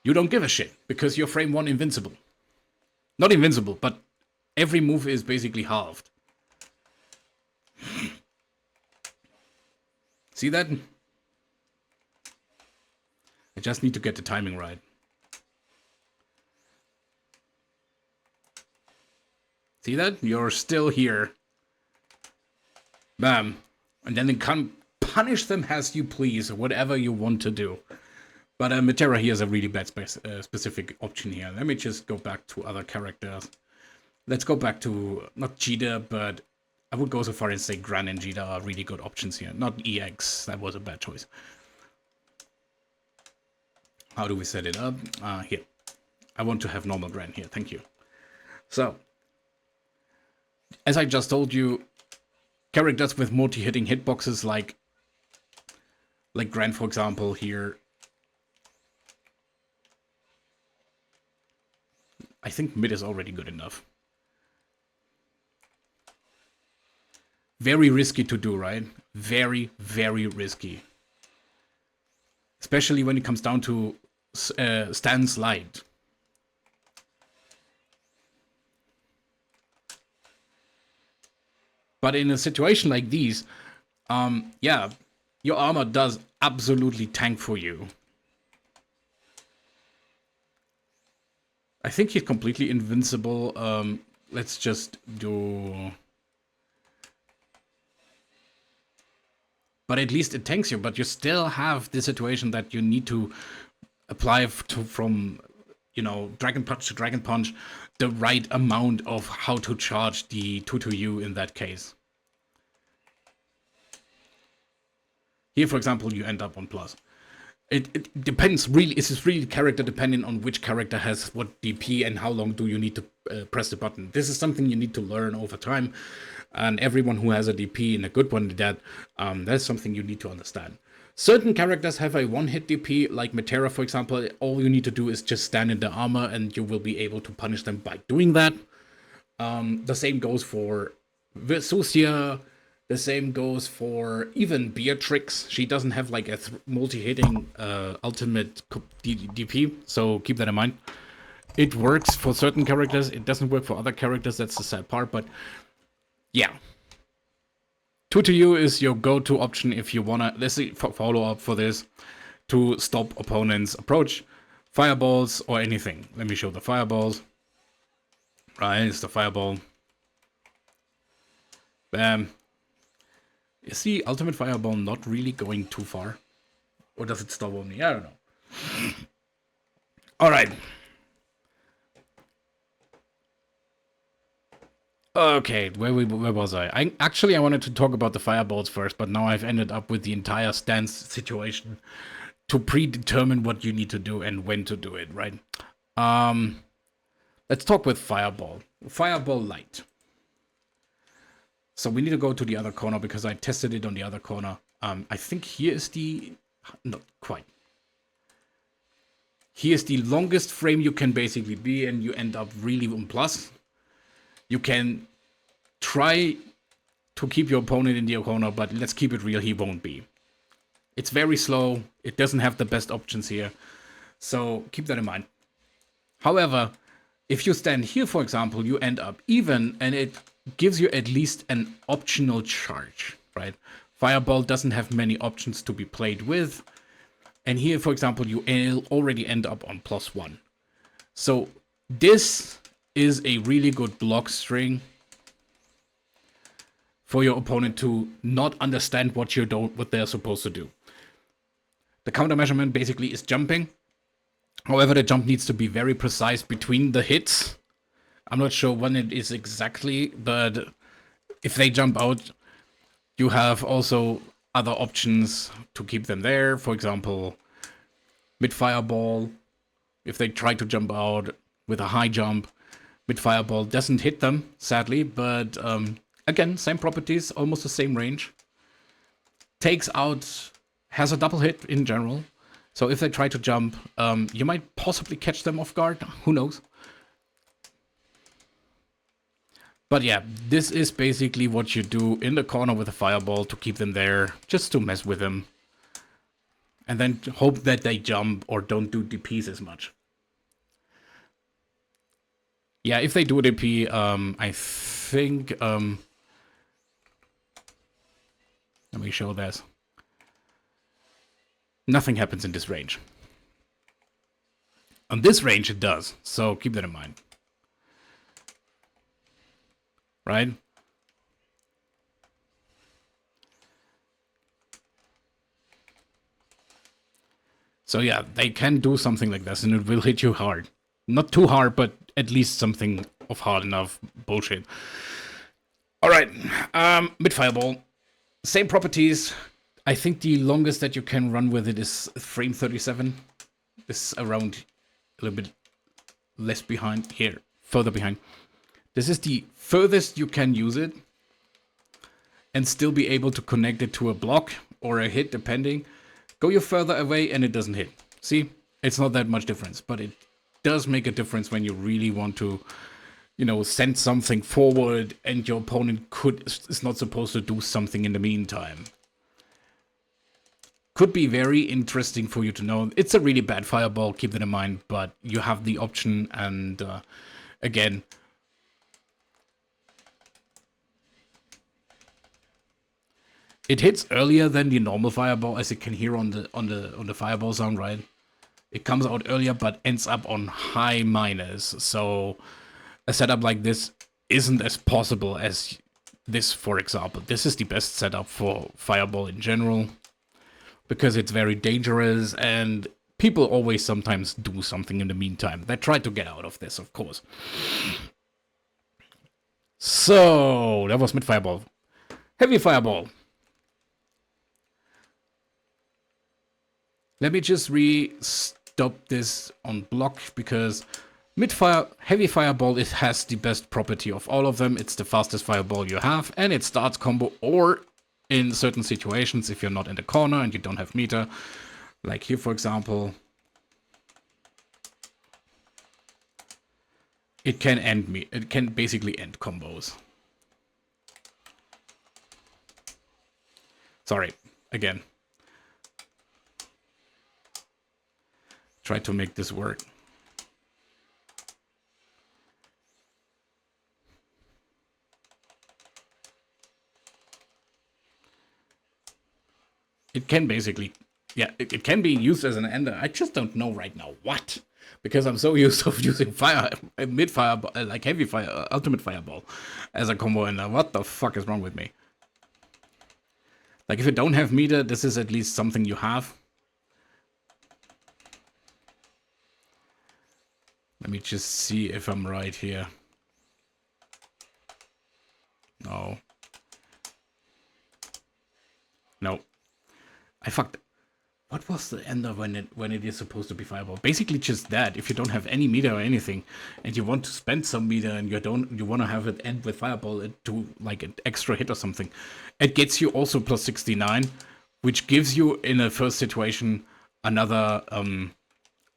You don't give a shit, because you're frame 1 invincible. Not invincible, but every move is basically halved. See that? I just need to get the timing right. See that? You're still here. Bam. And then come punish them as you please, whatever you want to do. But Metera here is a really bad specific option here. Let me just go back to other characters. Let's go back to, not Jita, but I would go so far and say Gran and Jita are really good options here. Not EX, that was a bad choice. How do we set it up? Here. I want to have normal Gran here. Thank you. So, as I just told you, characters with multi-hitting hitboxes like Gran, for example, here. I think mid is already good enough. Very risky to do, right? Very, very risky. Especially when it comes down to stance light. But in a situation like these, yeah, your armor does absolutely tank for you. I think he's completely invincible. Let's just do... But at least it tanks you, but you still have the situation that you need to apply from, you know, Dragon Punch to Dragon Punch, the right amount of how to charge the 2-2U in that case. Here, for example, you end up on plus. It depends, really, it's really character dependent on which character has what DP and how long do you need to press the button. This is something you need to learn over time, and everyone who has a DP and a good one, that's something you need to understand. Certain characters have a one-hit DP, like Metera, for example. All you need to do is just stand in the armor, and you will be able to punish them by doing that. The same goes for Vesusia. The same goes for even Beatrix. She doesn't have like a multi-hitting ultimate DP, so keep that in mind. It works for certain characters. It doesn't work for other characters. That's the sad part, but yeah. 2-2U is your go-to option if you wanna, let's see, follow up for this, to stop opponents' approach. Fireballs or anything. Let me show the fireballs. Right, it's the fireball. Bam. Is the ultimate fireball not really going too far? Or does it stop on me? I don't know. Alright. Okay, where was I? I wanted to talk about the fireballs first, but now I've ended up with the entire stance situation to predetermine what you need to do and when to do it, right? Let's talk with fireball. Fireball light. So we need to go to the other corner because I tested it on the other corner. I think here is the... Not quite. Here's the longest frame you can basically be, and you end up really on plus. You can try to keep your opponent in the corner, but let's keep it real, he won't be. It's very slow. It doesn't have the best options here. So keep that in mind. However, if you stand here, for example, you end up even, and it gives you at least an optional charge, right? Fireball doesn't have many options to be played with. And here, for example, you already end up on +1. So this is a really good block string for your opponent to not understand what they're supposed to do. The counter measurement basically is jumping. However, the jump needs to be very precise between the hits. I'm not sure when it is exactly, but if they jump out, you have also other options to keep them there. For example, mid fireball, if they try to jump out with a high jump, mid fireball doesn't hit them, sadly, but again, same properties, almost the same range. Takes out, has a double hit in general. So if they try to jump, you might possibly catch them off guard, who knows. But yeah, this is basically what you do in the corner with a fireball to keep them there, just to mess with them. And then hope that they jump or don't do DPs as much. Yeah, if they do a DP, I think... let me show this. Nothing happens in this range. On this range it does, so keep that in mind. Right? So yeah, they can do something like this and it will hit you hard. Not too hard, but at least something of hard enough bullshit. Alright, mid fireball. Same properties. I think the longest that you can run with it is frame 37. This is around a little bit less behind here, further behind. This is the furthest you can use it and still be able to connect it to a block or a hit, depending. Go you further away and it doesn't hit. See, it's not that much difference, but it does make a difference when you really want to, you know, send something forward and your opponent is not supposed to do something in the meantime. Could be very interesting for you to know. It's a really bad fireball, keep that in mind, but you have the option, and again, It hits earlier than the normal fireball, as you can hear on the fireball sound, right? It comes out earlier, but ends up on high minus. So a setup like this isn't as possible as this, for example. This is the best setup for fireball in general, because it's very dangerous, and people always sometimes do something in the meantime. They try to get out of this, of course. So, that was mid-fireball. Heavy fireball. Let me just stop this on block, because heavy fireball, it has the best property of all of them. It's the fastest fireball you have, and it starts combo, or in certain situations, if you're not in the corner and you don't have meter, like here, for example, it can basically end combos. Sorry, again. Try to make this work. It can basically, yeah, it can be used as an ender. I just don't know right now what, because I'm so used to using mid-fire, like heavy fire, ultimate fireball as a combo ender. What the fuck is wrong with me? Like, if you don't have meter, this is at least something you have. Let me just see if I'm right here. No. No. I fucked. What was the ender when it is supposed to be fireball? Basically just that. If you don't have any meter or anything, and you want to spend some meter, and you want to have it end with fireball to like an extra hit or something, it gets you also plus 69, which gives you in a first situation another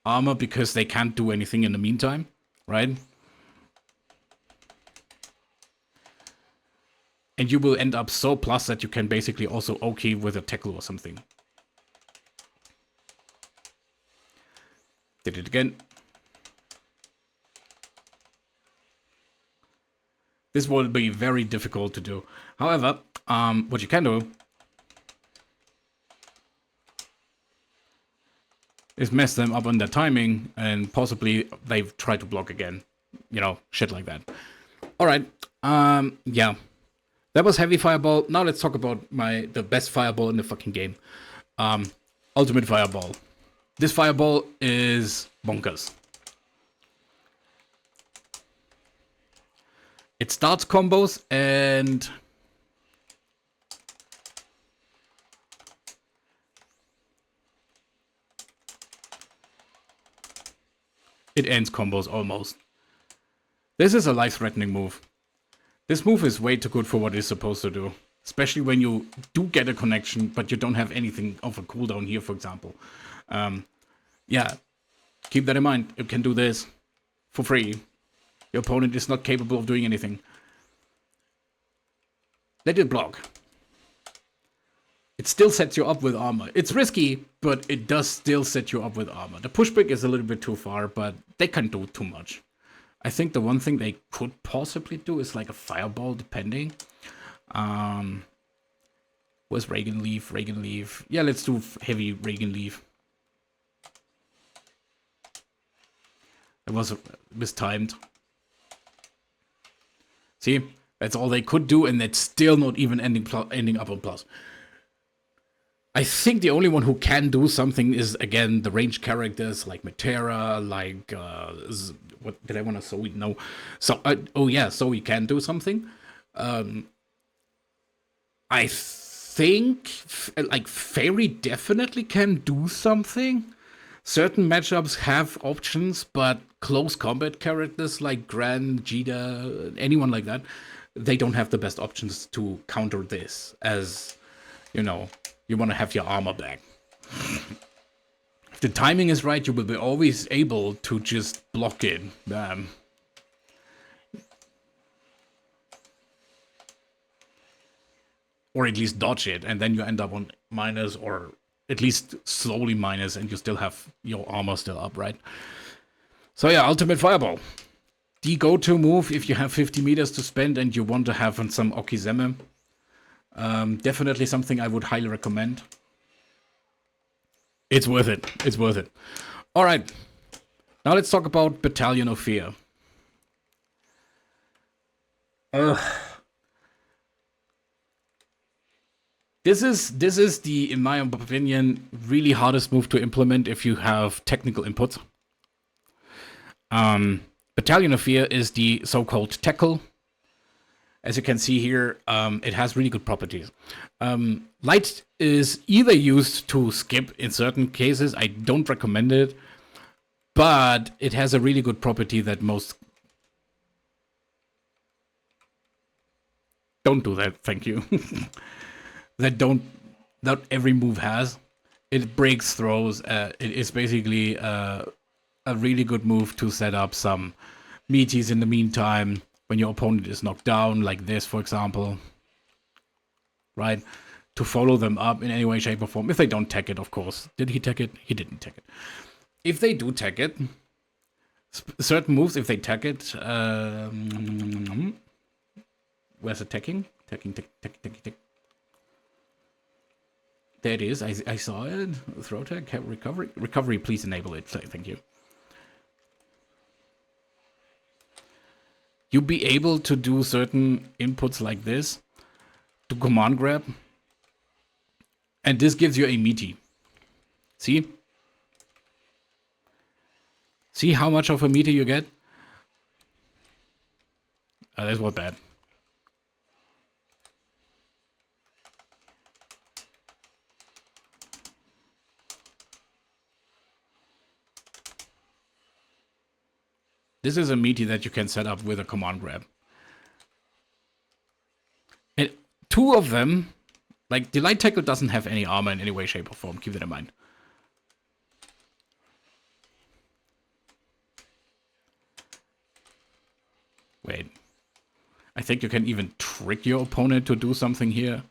armor, because they can't do anything in the meantime, right? And you will end up so plus that you can basically also OK with a tackle or something. Did it again. This will be very difficult to do. However, what you can do is mess them up on their timing, and possibly they've tried to block again. You know, shit like that. Alright, yeah. That was heavy fireball. Now let's talk about the best fireball in the fucking game. Ultimate fireball. This fireball is bonkers. It starts combos, and it ends combos almost. This is a life-threatening move. This move is way too good for what it's supposed to do. Especially when you do get a connection, but you don't have anything of a cooldown here, for example. Yeah, keep that in mind. You can do this for free. Your opponent is not capable of doing anything. Let it block. It still sets you up with armor. It's risky, but it does still set you up with armor. The pushback is a little bit too far, but they can't do too much. I think the one thing they could possibly do is like a fireball, depending. Where's Reagan leave? Reagan leave. Yeah, let's do heavy Reagan leave. It was mistimed. See, that's all they could do, and that's still not even ending up on plus. I think the only one who can do something is, again, the ranged characters like Metera, like what did I want to Zoe? No, so oh yeah, Zoe can do something. I think like Fairy definitely can do something. Certain matchups have options, but close combat characters like Gran, Jida, anyone like that, they don't have the best options to counter this, as, you know, you want to have your armor back. If the timing is right, you will be always able to just block it. Or at least dodge it, and then you end up on minus, or at least slowly minus, and you still have your armor still up, right? So yeah, ultimate fireball. The go-to move if you have 50 meters to spend and you want to have some Okizeme. Definitely something I would highly recommend. It's worth it. It's worth it. All right. Now let's talk about Battalion of Fear. This is the, in my opinion, really hardest move to implement if you have technical input. Battalion of Fear is the so-called tackle. As you can see here, it has really good properties. Light is either used to skip in certain cases. I don't recommend it, but it has a really good property that most... Don't do that, thank you. Not every move has. It breaks throws. It is basically a really good move to set up some meaties in the meantime when your opponent is knocked down, like this, for example. Right? To follow them up in any way, shape, or form. If they don't tech it, of course. Did he tech it? He didn't tech it. If they do tech it, certain moves, if they tech it, where's the teching? Teching. There it is. I saw it. Throw tech, recovery. Recovery, please enable it. Thank you. You'll be able to do certain inputs like this to command grab. And this gives you a meaty. See? See how much of a meaty you get? That's not bad. This is a meaty that you can set up with a command grab. And two of them, like the light tackle doesn't have any armor in any way, shape, or form. Keep that in mind. Wait. I think you can even trick your opponent to do something here.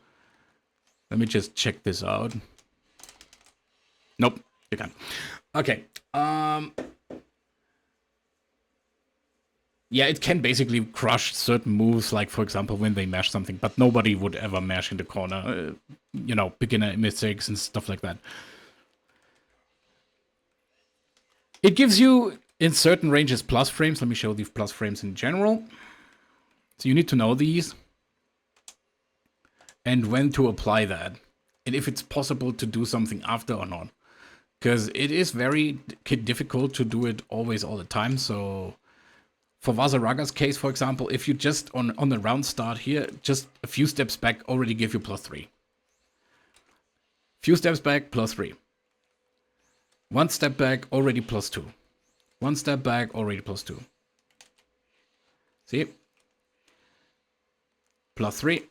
Let me just check this out. Nope, you can't. Okay. Yeah, it can basically crush certain moves, like, for example, when they mash something, but nobody would ever mash in the corner. You know, beginner mistakes and stuff like that. It gives you, in certain ranges, plus frames. Let me show the plus frames in general. So you need to know these. And when to apply that. And if it's possible to do something after or not. Because it is very difficult to do it always all the time, so... For Vasaraga's case, for example, if you just, on the round start here, just a few steps back already give you +3. Few steps back, +3. One step back, already +2. One step back, already +2. See? +3.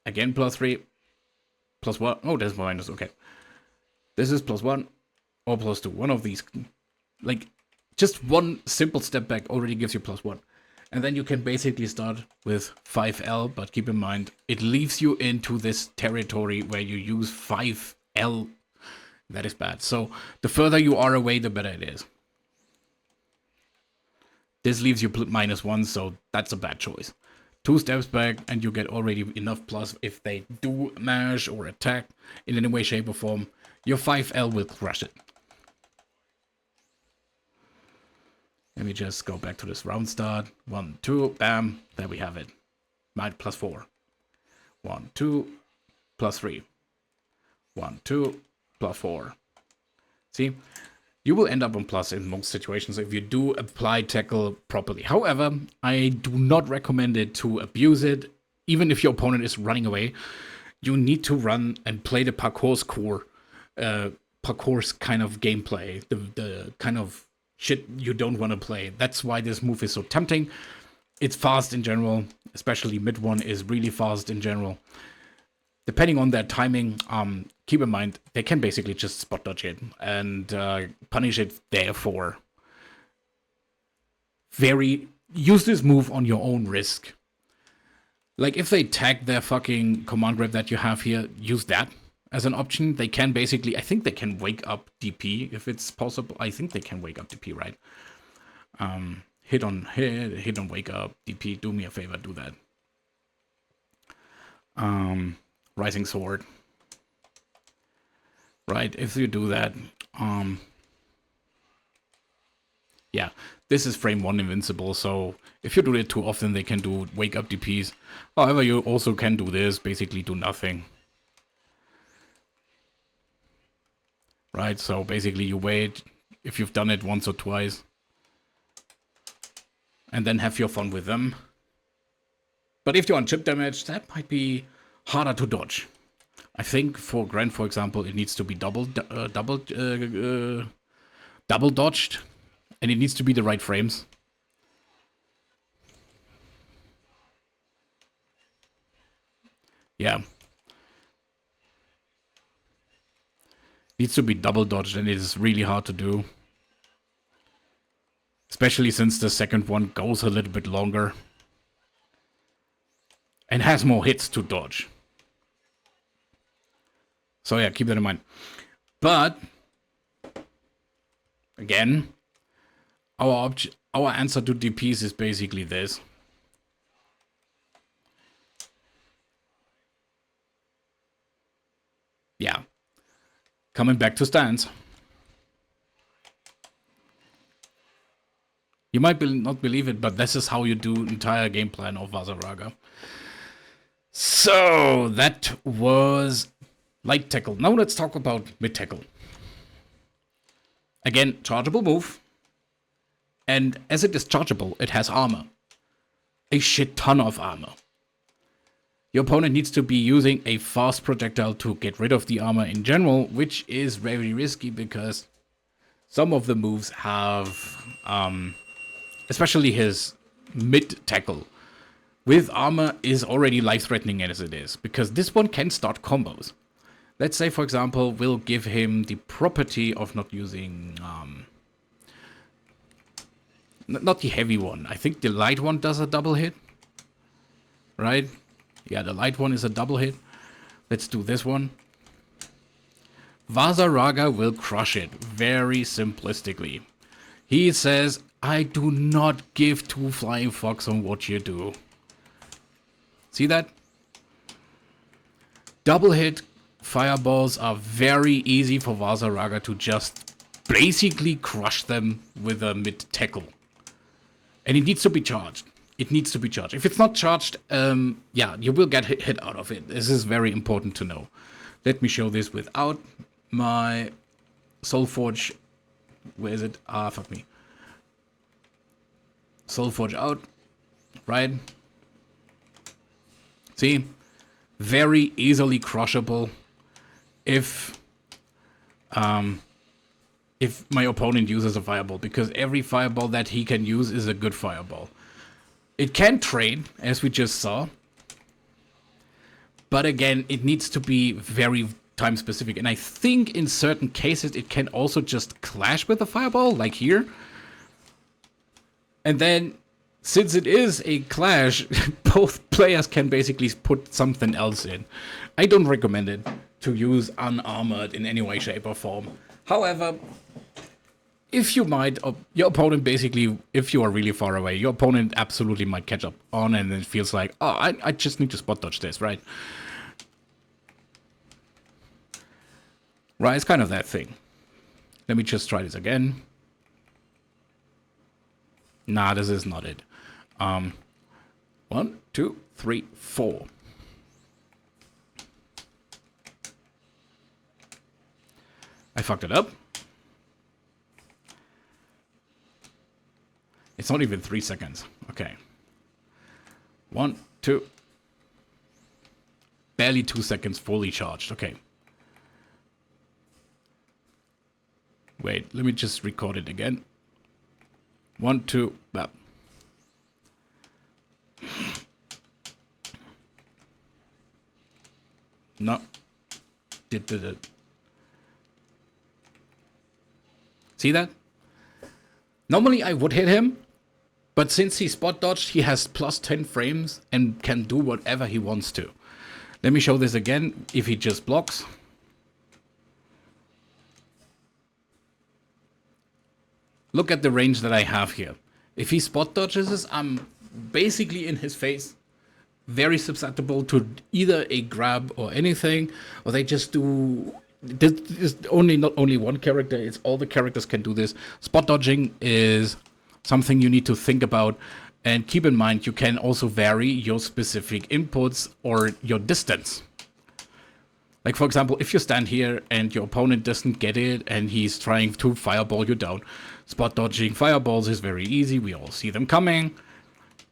Again +3. +1. Oh, there's minus, okay. This is +1 or +2. One of these. Like... Just one simple step back already gives you +1. And then you can basically start with 5L, but keep in mind, it leaves you into this territory where you use 5L. That is bad. So the further you are away, the better it is. This leaves you -1, so that's a bad choice. 2 steps back and you get already enough plus if they do mash or attack in any way, shape, or form. Your 5L will crush it. Let me just go back to this round start. 1, 2, bam. There we have it. Might +4. 1, 2, +3. 1, 2, +4. See? You will end up on plus in most situations if you do apply tackle properly. However, I do not recommend it to abuse it. Even if your opponent is running away, you need to run and play the parkour's core. Parkour's kind of gameplay. The kind of shit you don't want to play. That's why this move is so tempting. It's fast in general, especially mid one is really fast in general. Depending on their timing, keep in mind, they can basically just spot dodge it and punish it therefore. Use this move on your own risk. Like if they tag their fucking command grab that you have here, use that as an option. They can basically, I think they can wake up DP if it's possible. I think they can wake up DP, right? Hit on wake up, DP, do me a favor, do that. Rising Sword. Right, if you do that, yeah, this is frame 1 invincible, so if you do it too often, they can do wake up DPs. However, you also can do this, basically do nothing. Right, so basically you wait, if you've done it once or twice, and then have your fun with them. But if you're on chip damage, that might be harder to dodge. I think for Gran, for example, it needs to be double dodged, and it needs to be the right frames. Yeah. Needs to be double dodged, and it is really hard to do. Especially since the second one goes a little bit longer. And has more hits to dodge. So yeah, keep that in mind. But, again, our answer to DPs is basically this. Yeah. Coming back to stance. You might not believe it, but this is how you do entire game plan of Vaseraga. So, that was light tackle. Now let's talk about mid tackle. Again, chargeable move. And as it is chargeable, it has armor. A shit ton of armor. Your opponent needs to be using a fast projectile to get rid of the armor in general, which is very risky because some of the moves have, especially his mid tackle, with armor is already life-threatening as it is, because this one can start combos. Let's say, for example, we'll give him the property of not using, not the heavy one. I think the light one does a double hit, right? Yeah, the light one is a double hit. Let's do this one. Vaseraga will crush it very simplistically. He says, I do not give two flying fucks on what you do. See that? Double hit fireballs are very easy for Vaseraga to just basically crush them with a mid tackle. And it needs to be charged. It needs to be charged. If it's not charged, yeah, you will get hit out of it. This is very important to know. Let me show this without my Soulforge. Where is it? Ah, fuck me. Soulforge out. Right? See? Very easily crushable if my opponent uses a fireball, because every fireball that he can use is a good fireball. It can trade, as we just saw. But again, it needs to be very time specific. And I think in certain cases it can also just clash with a fireball, like here. And then, since it is a clash, both players can basically put something else in. I don't recommend it to use unarmored in any way, shape, or form. However, if you might, your opponent basically, if you are really far away, your opponent absolutely might catch up on, and it feels like, oh, I just need to spot dodge this, right? Right, it's kind of that thing. Let me just try this again. Nah, this is not it. 1, 2, 3, 4. I fucked it up. It's not even 3 seconds. Okay. 1, 2. Barely 2 seconds fully charged. Okay. Wait, let me just record it again. 1, 2, bam. No. Did it. See that? Normally I would hit him, but since he spot dodged, he has plus 10 frames and can do whatever he wants to. Let me show this again. If he just blocks. Look at the range that I have here. If he spot dodges, I'm basically in his face. very susceptible to either a grab or anything, or they just do. This is only not only one character; it's all the characters can do this. Spot dodging is something you need to think about, and keep in mind you can also vary your specific inputs or your distance. Like, for example, if you stand here and your opponent doesn't get it and he's trying to fireball you down, spot dodging fireballs is very easy. We all see them coming.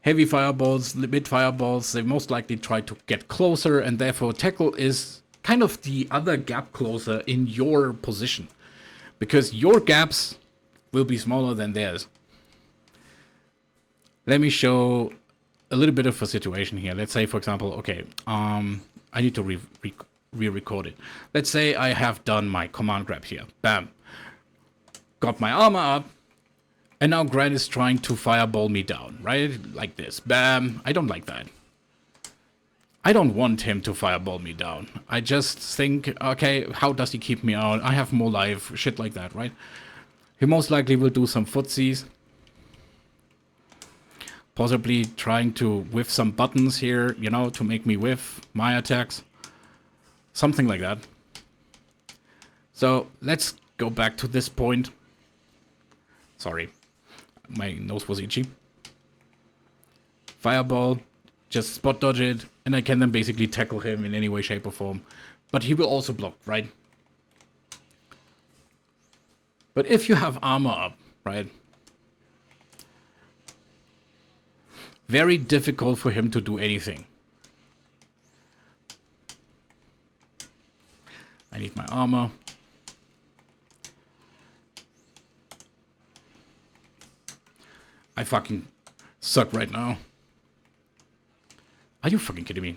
Heavy fireballs, mid fireballs, they most likely try to get closer, and therefore tackle is kind of the other gap closer in your position. Because your gaps will be smaller than theirs. Let me show a little bit of a situation here. Let's say, for example, okay, I need to re-record it. Let's say I have done my command grab here. Bam. Got my armor up. And now Gran is trying to fireball me down, right? Like this. Bam. I don't like that. I don't want him to fireball me down. I just think, okay, how does he keep me out? I have more life. Shit like that, right? He most likely will do some footsies. Possibly trying to whiff some buttons here, you know, to make me whiff my attacks. Something like that. So let's go back to this point. Sorry, my nose was itchy. Fireball, just spot dodge it, and I can then basically tackle him in any way, shape, or form. But he will also block, right? But if you have armor up, right? Very difficult for him to do anything. I need my armor. I fucking suck right now. Are you fucking kidding me?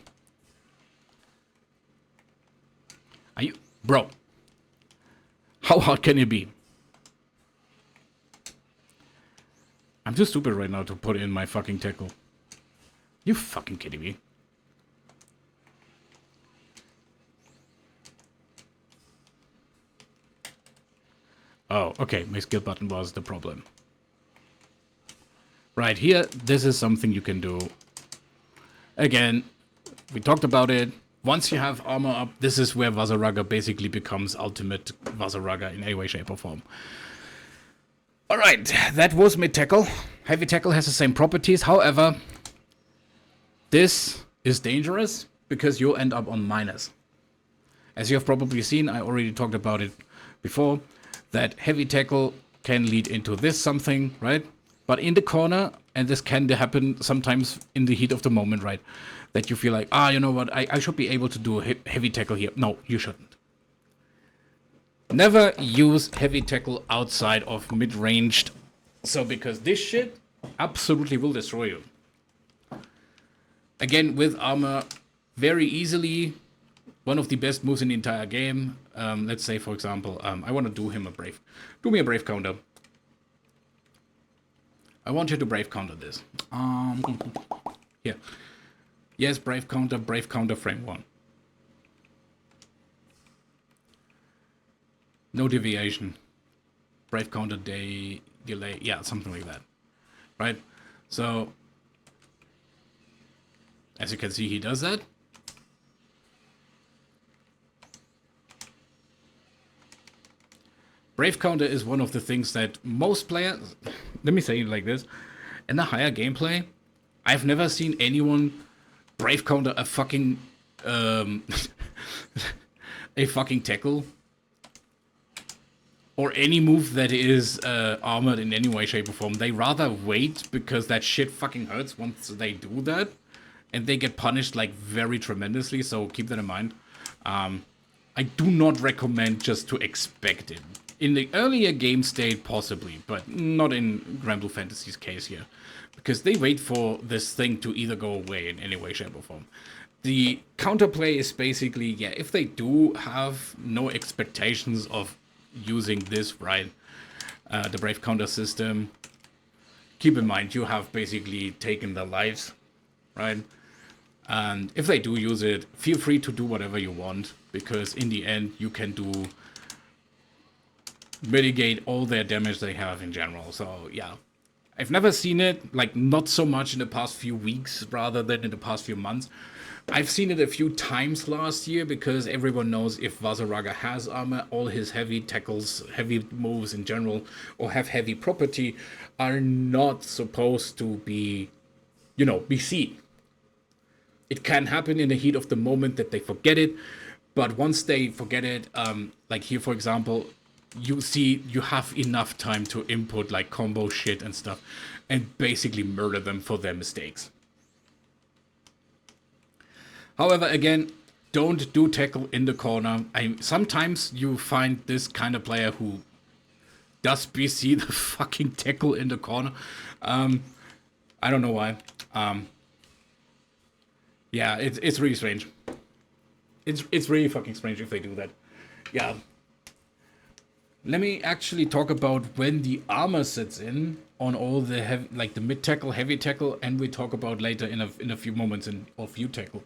Are you... Bro. How hard can it be? I'm too stupid right now to put in my fucking tackle. You fucking kidding me? Oh, okay, my skill button was the problem. Right here, this is something you can do. Again, we talked about it. Once you have armor up, this is where Vaseraga basically becomes ultimate Vaseraga in any way, shape, or form. Alright, that was mid-tackle. Heavy tackle has the same properties, however, this is dangerous because you'll end up on minus. As you have probably seen, I already talked about it before, that heavy tackle can lead into this something, right? But in the corner, and this can happen sometimes in the heat of the moment, right? That you feel like, you know what, I should be able to do a heavy tackle here. No, you shouldn't. Never use heavy tackle outside of mid-ranged. So, because this shit absolutely will destroy you. Again, with armor, very easily, one of the best moves in the entire game. Let's say, for example, I want to do him a brave. Do me a brave counter. I want you to brave counter this. Yeah. Yes, brave counter, frame 1. No deviation. Brave counter delay. Yeah, something like that. Right? So, as you can see, he does that. Brave counter is one of the things that most players, let me say it like this, in the higher gameplay, I've never seen anyone brave counter a fucking a fucking tackle or any move that is armored in any way, shape, or form. They rather wait because that shit fucking hurts once they do that, and they get punished like very tremendously. So keep that in mind. I do not recommend just to expect it. In the earlier game state, possibly, but not in Granblue Fantasy's case here. Because they wait for this thing to either go away in any way, shape, or form. The counterplay is basically, yeah, if they do have no expectations of using this, right, the Brave Counter system, keep in mind you have basically taken their lives, right? And if they do use it, feel free to do whatever you want, because in the end you can mitigate all their damage they have in general. So yeah, I've never seen it, like, not so much in the past few weeks rather than in the past few months. I've seen it a few times last year because everyone knows if Vaseraga has armor, all his heavy tackles, heavy moves in general, or have heavy property are not supposed to be, be seen. It can happen in the heat of the moment that they forget it, but once they forget it, like here, for example, you have enough time to input like combo shit and stuff and basically murder them for their mistakes. However, again, don't do tackle in the corner. Sometimes you find this kind of player who does BC the fucking tackle in the corner. I don't know why. Yeah, it's really strange. It's really fucking strange if they do that. Yeah. Let me actually talk about when the armor sets in on all the heavy, like the mid tackle, heavy tackle, and we talk about later in a few moments of view tackle.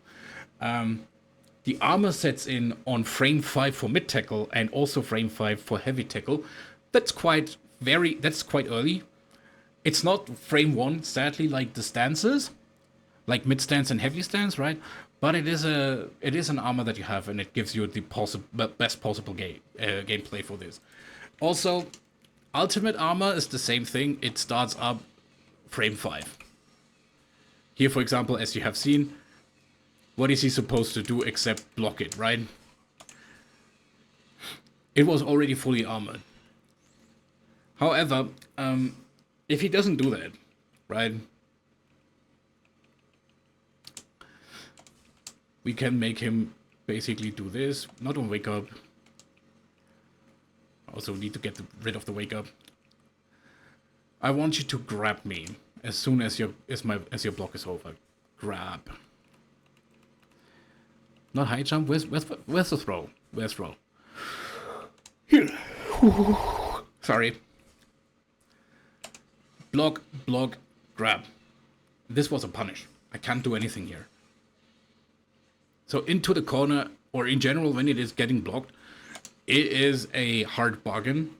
The armor sets in on frame 5 for mid tackle and also frame 5 for heavy tackle. That's quite early. It's not frame 1, sadly, like the stances, like mid stance and heavy stance, right? But it is an armor that you have, and it gives you the best possible gameplay for this. Also, ultimate armor is the same thing. It starts up frame 5. Here, for example, as you have seen, what is he supposed to do except block it, right? It was already fully armored. However, if he doesn't do that, right, we can make him basically do this. Not on wake up. Also need to get rid of the wake up. I want you to grab me as soon as your block is over. Grab. Not high jump. Where's the throw? Where's throw? Here. Sorry. Block, grab. This was a punish. I can't do anything here. So into the corner, or in general when it is getting blocked, it is a hard bargain.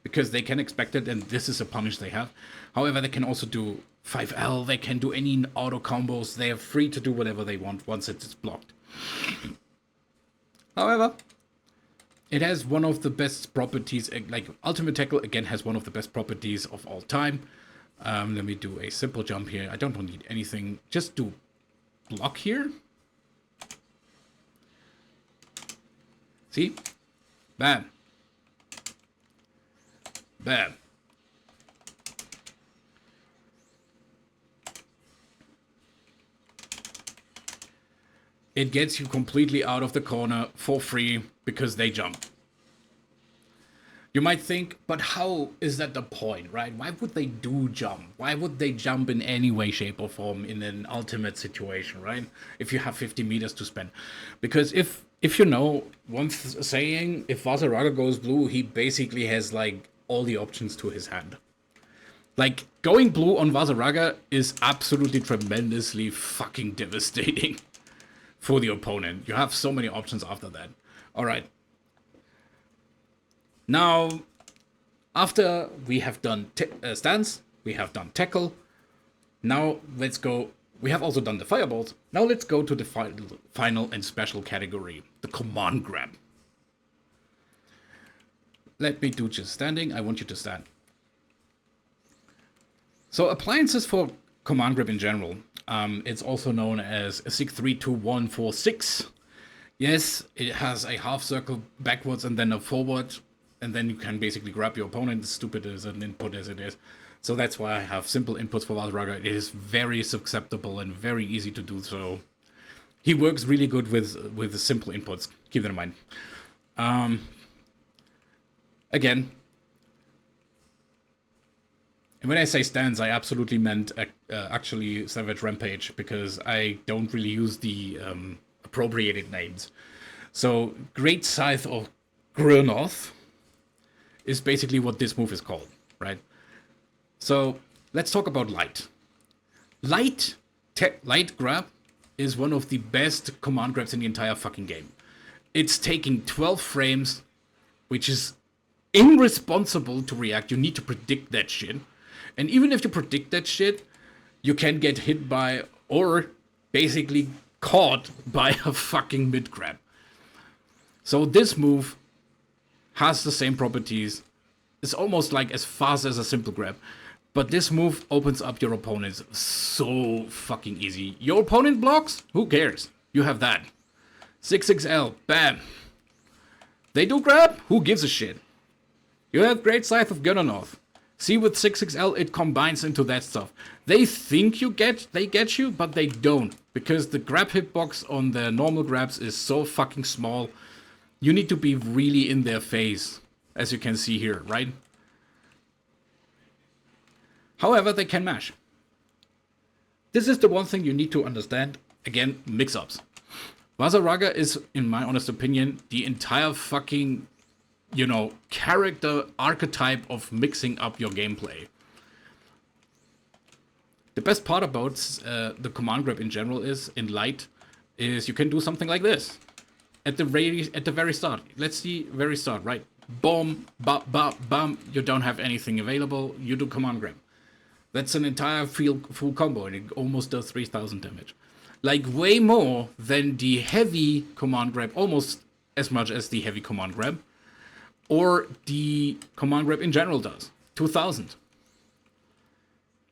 Because they can expect it, and this is a punish they have. However, they can also do 5L, they can do any auto combos, they are free to do whatever they want once it is blocked. However, it has one of the best properties, like Ultimate Tackle again has one of the best properties of all time. Let me do a simple jump here. I don't need anything, just do block here. See? Bam. Bam. It gets you completely out of the corner for free because they jump. You might think, but how is that the point, right? Why would they do jump? Why would they jump in any way, shape, or form in an ultimate situation, right? If you have 50 meters to spend. Because if you know, one saying, if Vaseraga goes blue, he basically has like all the options to his hand. Like, going blue on Vaseraga is absolutely tremendously fucking devastating for the opponent. You have so many options after that. Alright. Now, after we have done stance, we have done tackle, now let's go. We have also done the fireballs. Now let's go to the final and special category, the command grab. Let me do just standing. I want you to stand. So appliances for command grab in general. It's also known as a Scyth 3-2-1-4-6. Yes, it has a half circle backwards and then a forward. And then you can basically grab your opponent, as stupid as an input as it is. So that's why I have simple inputs for Vaseraga. It is very susceptible and very easy to do so. He works really good with the simple inputs. Keep that in mind. Again, and when I say stands, I absolutely meant actually Savage Rampage, because I don't really use the appropriated names. So Great Scythe of Grynoth is basically what this move is called, right? So let's talk about light. Light grab is one of the best command grabs in the entire fucking game. It's taking 12 frames, which is irresponsible to react. You need to predict that shit. And even if you predict that shit, you can get hit by, or basically caught by, a fucking mid-grab. So this move has the same properties. It's almost like as fast as a simple grab. But this move opens up your opponents so fucking easy. Your opponent blocks? Who cares? You have that. 6XL, bam. They do grab? Who gives a shit? You have Great Scythe of Grynoth. See, with 6XL, it combines into that stuff. They think they get you, but they don't. Because the grab hitbox on the normal grabs is so fucking small. You need to be really in their face, as you can see here, right? However, they can mash. This is the one thing you need to understand. Again, mix-ups. Vaseraga is, in my honest opinion, the entire fucking, character archetype of mixing up your gameplay. The best part about the command grab in general is, in light, is you can do something like this. At the very start. Let's see, very start, right? Boom, bam, bam, bam. You don't have anything available. You do command grab. That's an entire full combo, and it almost does 3000 damage. Like, way more than the heavy command grab, almost as much as the heavy command grab, or the command grab in general does. 2000.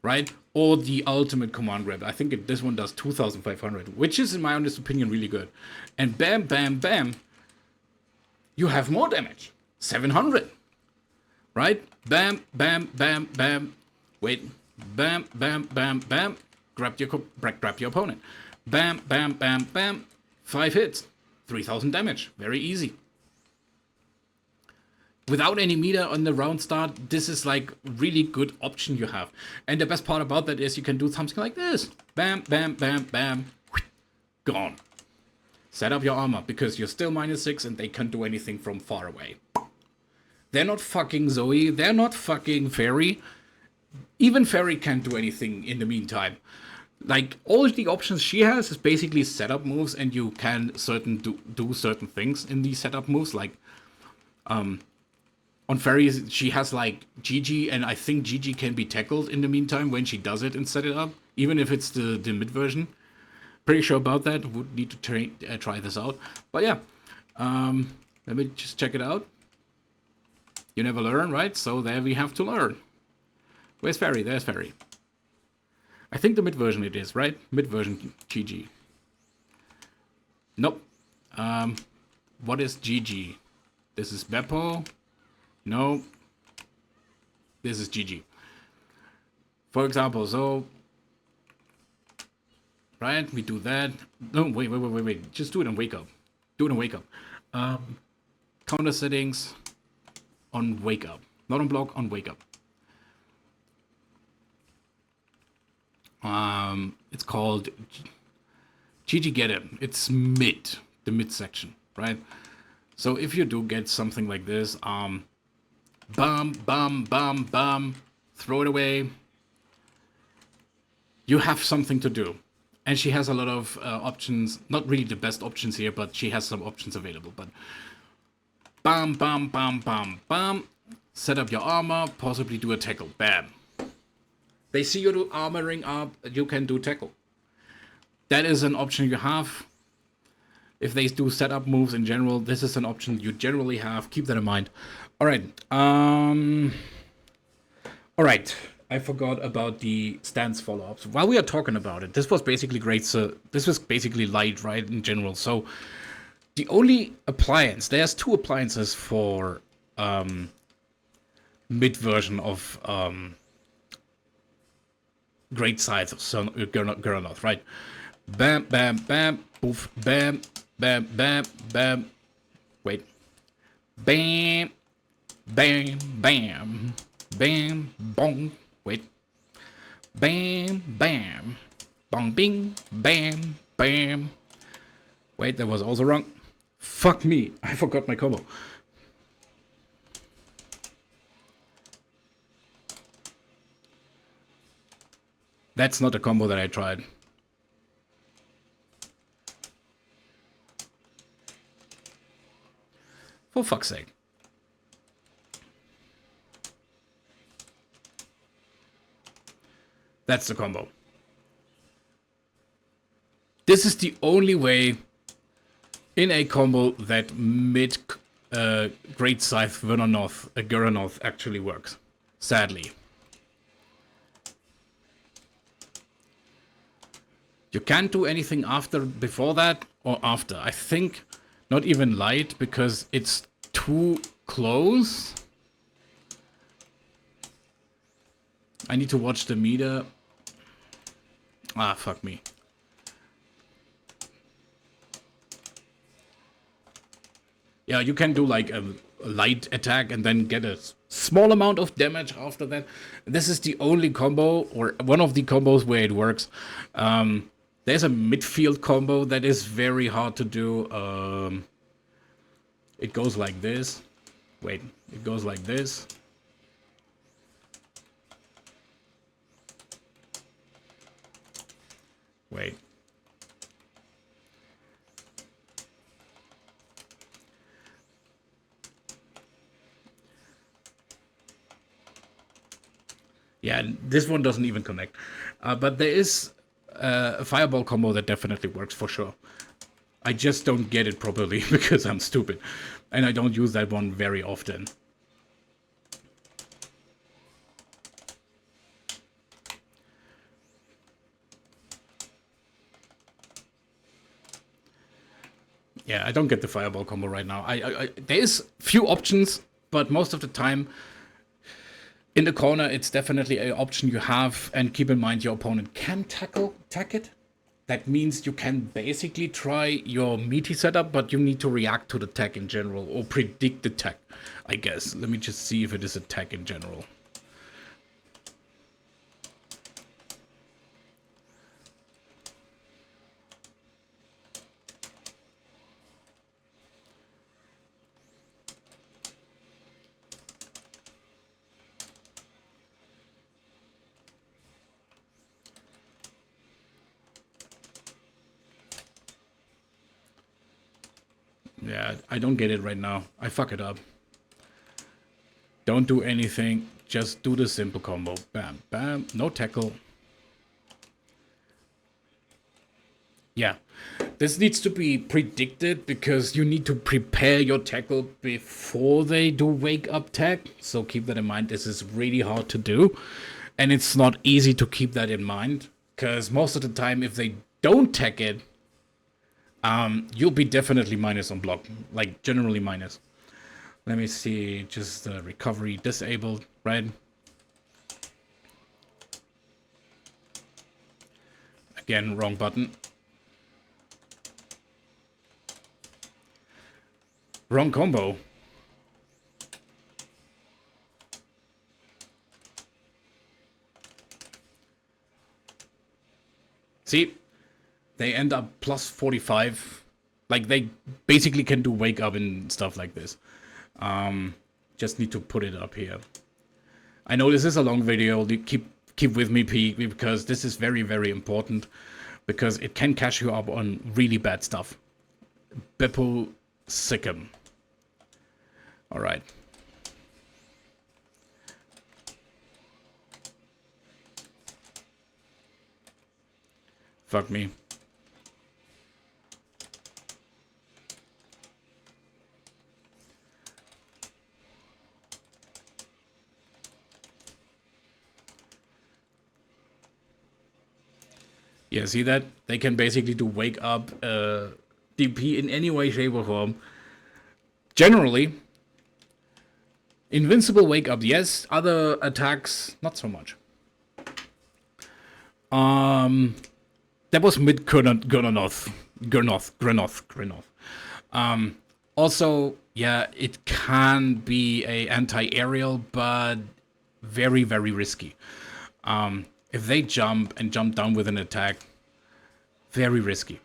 Right? Or the ultimate command grab. I think this one does 2500, which is, in my honest opinion, really good. And bam, bam, bam, you have more damage. 700. Right? Bam, bam, bam, bam. Wait. Bam, bam, bam, bam. Grab your opponent. Bam, bam, bam, bam. 5 hits. 3000 damage. Very easy. Without any meter on the round start, this is like really good option you have. And the best part about that is you can do something like this. Bam, bam, bam, bam. Gone. Set up your armor, because you're still -6 and they can't do anything from far away. They're not fucking Zoe. They're not fucking Fairy. Even Fairy can't do anything in the meantime. Like, all the options she has is basically setup moves, and you can do certain things in these setup moves. Like, on Fairy, she has like GG, and I think GG can be tackled in the meantime when she does it and set it up, even if it's the mid version. Pretty sure about that. Would need to try this out. But yeah, let me just check it out. You never learn, right? So there we have to learn. Where's Fairy? There's Fairy. I think the mid version it is, right? Mid version GG. Nope. What is GG? This is Beppo. No. This is GG. For example, so... Right, we do that. No, wait. Just do it and wake up. Do it and wake up. Counter settings on wake up. Not on block, on wake up. It's called GG Get Him. It's mid, the mid section, right? So if you do get something like this, bam, bam, bam, bam, throw it away. You have something to do. And she has a lot of options, not really the best options here, but she has some options available. But bam, bam, bam, bam, bam. Set up your armor, possibly do a tackle. Bam. They see you do armoring up, you can do tackle. That is an option you have. If they do setup moves in general, this is an option you generally have. Keep that in mind. Alright. Alright. I forgot about the stance follow-ups. While we are talking about it, this was basically great. So this was basically light, right, in general. So the only appliance, there's 2 appliances for mid version of Great Scythe of Grynoth, right? Bam, bam, bam, poof, bam, bam, bam, bam. Wait. Bam, bam, bam, bam, bong. Wait. Bam, bam, bong, bing, bam, bam. Wait, that was also wrong. Fuck me, I forgot my combo. That's not a combo that I tried. For fuck's sake. That's the combo. This is the only way in a combo that mid Great Scythe Grynoth actually works. Sadly. You can't do anything before that or after. I think not even light because it's too close. I need to watch the meter. Ah, fuck me. Yeah, you can do like a light attack and then get a small amount of damage after that. This is the only combo, or one of the combos where it works. There's a midfield combo that is very hard to do. It goes like this. Wait, it goes like this. Wait. Yeah, this one doesn't even connect. But there is a fireball combo that definitely works for sure. I just don't get it properly because I'm stupid. And I don't use that one very often. Yeah, I don't get the fireball combo right now. There is few options, but most of the time in the corner, it's definitely an option you have. And keep in mind, your opponent can tack it. That means you can basically try your meaty setup, but you need to react to the tech in general, or predict the tech, I guess. Let me just see if it is a tech in general. Yeah, I don't get it right now. I fuck it up. Don't do anything. Just do the simple combo. Bam, bam. No tackle. Yeah. This needs to be predicted because you need to prepare your tackle before they do wake up tag. So keep that in mind. This is really hard to do. And it's not easy to keep that in mind. Because most of the time, if they don't tag it, you'll be definitely minus on block, like generally minus. Let me see, just recovery disabled, right? Again, wrong button. Wrong combo. See? They end up plus 45. Like, they basically can do wake up and stuff like this. Just need to put it up here. I know this is a long video. Keep with me, P, because this is very, very important. Because it can catch you up on really bad stuff. Beppo Sickum. Alright. Fuck me. Yeah, see that? They can basically do wake up DP in any way, shape, or form. Generally, invincible wake up, yes. Other attacks, not so much. That was mid Grynoth. Also, yeah, it can be a anti-aerial, but very, very risky. If they jump down with an attack, very risky.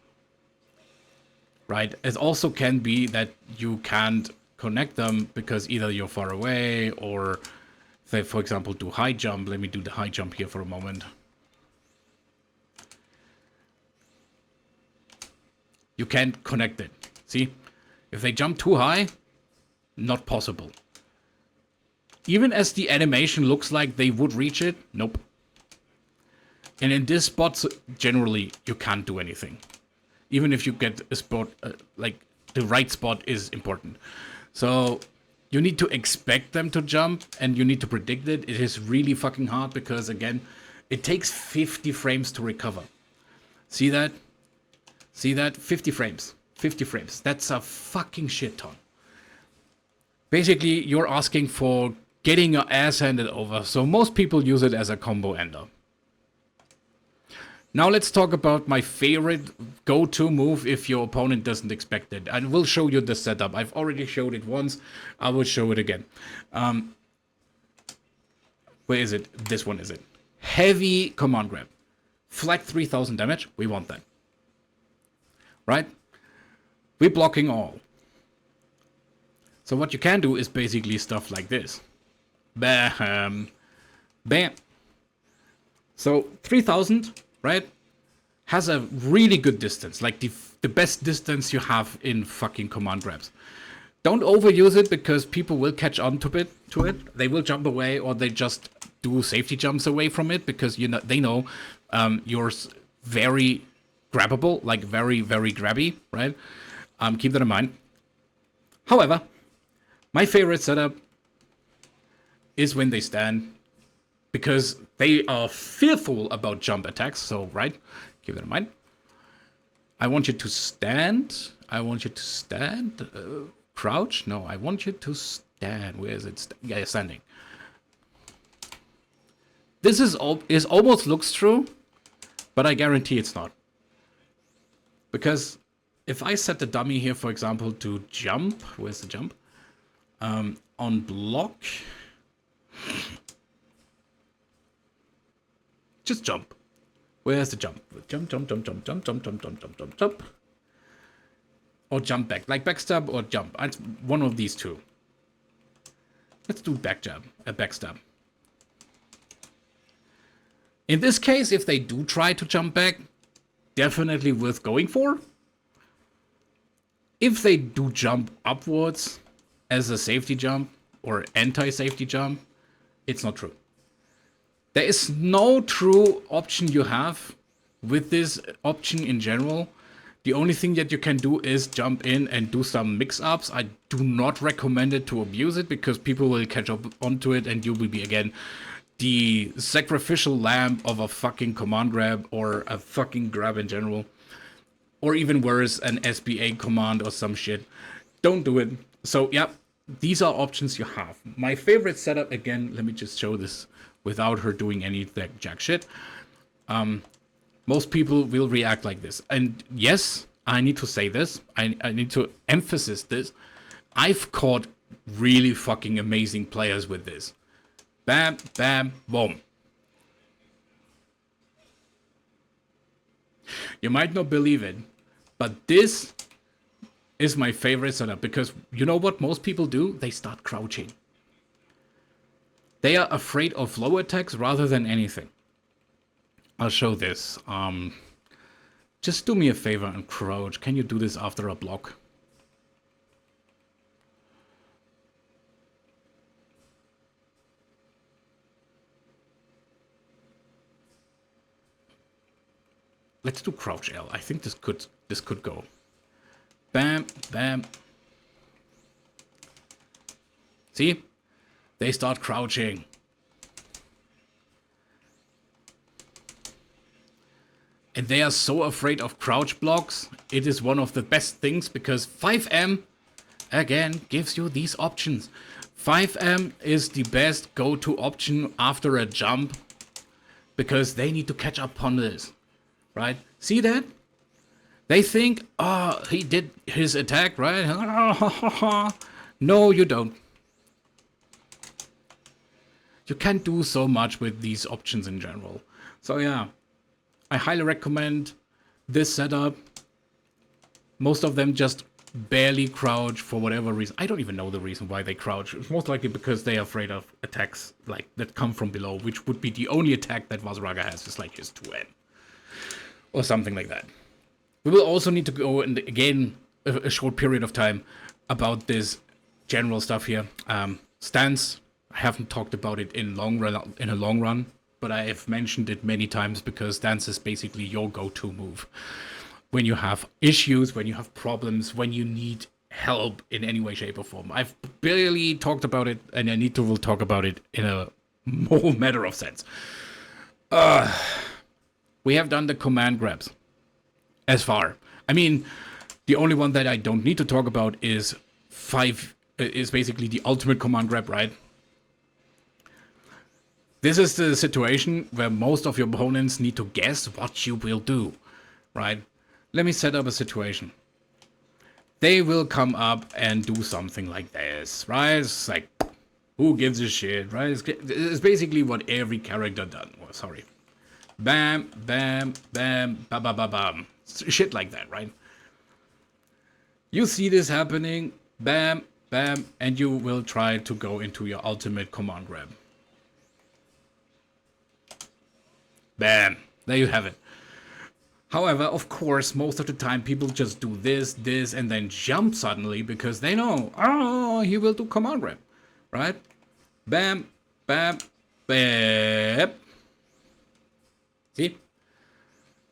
Right? It also can be that you can't connect them because either you're far away or they, for example, do high jump. Let me do the high jump here for a moment. You can't connect it. See? If they jump too high, not possible. Even as the animation looks like they would reach it, nope. And in this spot, generally, you can't do anything. Even if you get a spot, like the right spot is important. So you need to expect them to jump and you need to predict it. It is really fucking hard because, again, it takes 50 frames to recover. See that? See that? 50 frames. 50 frames. That's a fucking shit ton. Basically, you're asking for getting your ass handed over. So most people use it as a combo ender. Now let's talk about my favorite go-to move if your opponent doesn't expect it. I will show you the setup. I've already showed it once. I will show it again. Where is it? This one is it. Heavy command grab. Flat 3000 damage. We want that. Right? We're blocking all. So what you can do is basically stuff like this. Bam. Bam. So 3000... right? Has a really good distance, like the best distance you have in fucking command grabs. Don't overuse it because people will catch on to it. They will jump away or they just do safety jumps away from it because they know you're very grabbable, like very, very grabby, right? Keep that in mind. However, my favorite setup is when they stand, because they are fearful about jump attacks. So, right, keep that in mind. I want you to stand. I want you to stand. Crouch? No, I want you to stand. Where is it? Yeah, standing. This is almost looks true, but I guarantee it's not. Because if I set the dummy here, for example, to jump, where's the jump? On block. Just jump. Where's the jump? Jump, jump, jump, jump, jump, jump, jump, jump, jump, jump, jump. Or jump back. Like backstab or jump. It's one of these two. Let's do backstab. In this case, if they do try to jump back, definitely worth going for. If they do jump upwards as a safety jump or anti-safety jump, it's not true. There is no true option you have with this option in general. The only thing that you can do is jump in and do some mix-ups. I do not recommend it to abuse it because people will catch up onto it and you will be, again, the sacrificial lamb of a fucking command grab or a fucking grab in general. Or even worse, an SBA command or some shit. Don't do it. So, yeah, these are options you have. My favorite setup, again, let me just show this without her doing any jack shit. Most people will react like this. And yes, I need to say this. I need to emphasize this. I've caught really fucking amazing players with this. Bam, bam, boom. You might not believe it, but this is my favorite setup because you know what most people do? They start crouching. They are afraid of low attacks rather than anything. I'll show this. Just do me a favor and crouch. Can you do this after a block? Let's do crouch L. I think this could go. Bam, bam. See? They start crouching. And they are so afraid of crouch blocks. It is one of the best things because 5M, again, gives you these options. 5M is the best go-to option after a jump because they need to catch up on this, right? See that? They think, oh, he did his attack, right? No, you don't. You can't do so much with these options in general. So yeah, I highly recommend this setup. Most of them just barely crouch for whatever reason. I don't even know the reason why they crouch. It's most likely because they are afraid of attacks like that come from below, which would be the only attack that Vaseraga has, is like his 2N. Or something like that. We will also need to go, and again, a short period of time about this general stuff here. Stance. I haven't talked about it in a long run. but I have mentioned it many times because dance is basically your go-to move. When you have issues, when you have problems, when you need help in any way, shape, or form. I've barely talked about it, and I need to will talk about it in a more matter of sense. We have done the command grabs as far. I mean, the only one that I don't need to talk about is basically the ultimate command grab, right? This is the situation where most of your opponents need to guess what you will do, right? Let me set up a situation. They will come up and do something like this, right? It's like, who gives a shit, right? It's basically what every character done. Oh, sorry. Bam, bam, bam, ba ba ba bam. Shit like that, right? You see this happening, bam, bam, and you will try to go into your ultimate command grab. Bam, there you have it. However, of course, most of the time people just do this, and then jump suddenly because they know, oh, he will do command grab, right? Bam, bam, bam. See?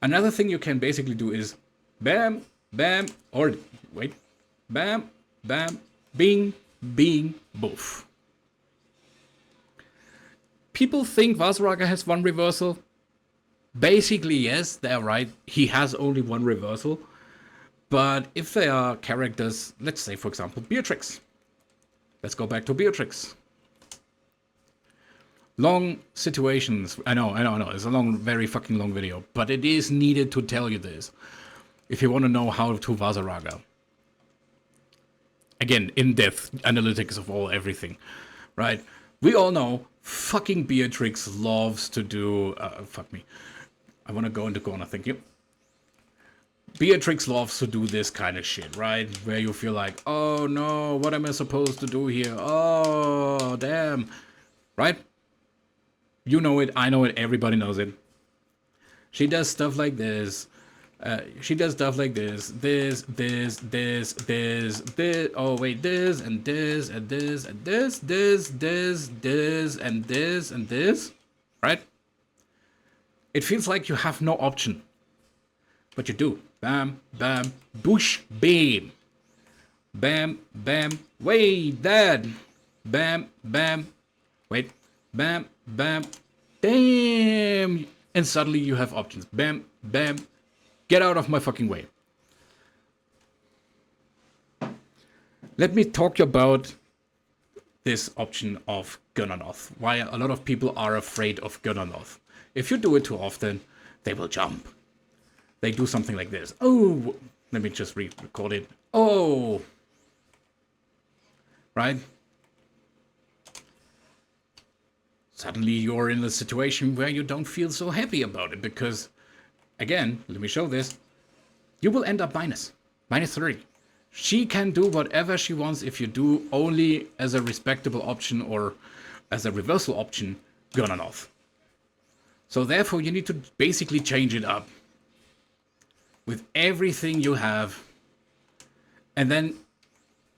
Another thing you can basically do is bam, bam, or wait, bam, bam, bing, bing, boof. People think Vaseraga has one reversal. Basically, yes, they're right. He has only one reversal. But if there are characters, let's say, for example, Beatrix. Let's go back to Beatrix. Long situations. I know. It's a very fucking long video. But it is needed to tell you this. If you want to know how to Vaseraga. Again, in-depth analytics of everything. Right? We all know fucking Beatrix loves to do... fuck me. I want to go into corner, thank you. Beatrix loves to do this kind of shit, right? Where you feel like, oh no, what am I supposed to do here? Oh, damn. Right? You know it, I know it, everybody knows it. She does stuff like this. She does stuff like this. This, oh wait, this, and this, and this, and this, and this. Right? It feels like you have no option. But you do. Bam, bam, boosh, bam. Bam, bam, wait, dad. Bam, bam, wait. Bam, bam, damn. And suddenly you have options. Bam, bam, get out of my fucking way. Let me talk about this option of Grynoth. Why a lot of people are afraid of Grynoth. If you do it too often, they will jump. They do something like this. Oh, let me just re-record it. Oh. Right? Suddenly you're in a situation where you don't feel so happy about it because, again, let me show this. You will end up minus 3. She can do whatever she wants if you do only as a respectable option or as a reversal option, Grynoth. So therefore you need to basically change it up with everything you have. And then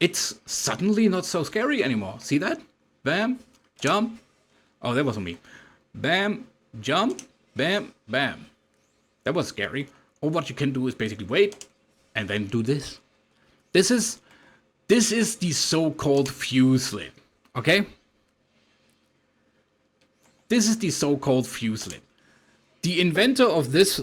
it's suddenly not so scary anymore. See that? Bam, jump. Oh, that wasn't me. Bam, jump, bam, bam. That was scary. Or what you can do is basically wait and then do this. This is the so-called fuse slit. Okay? This is the so-called fuse slit. The inventor of this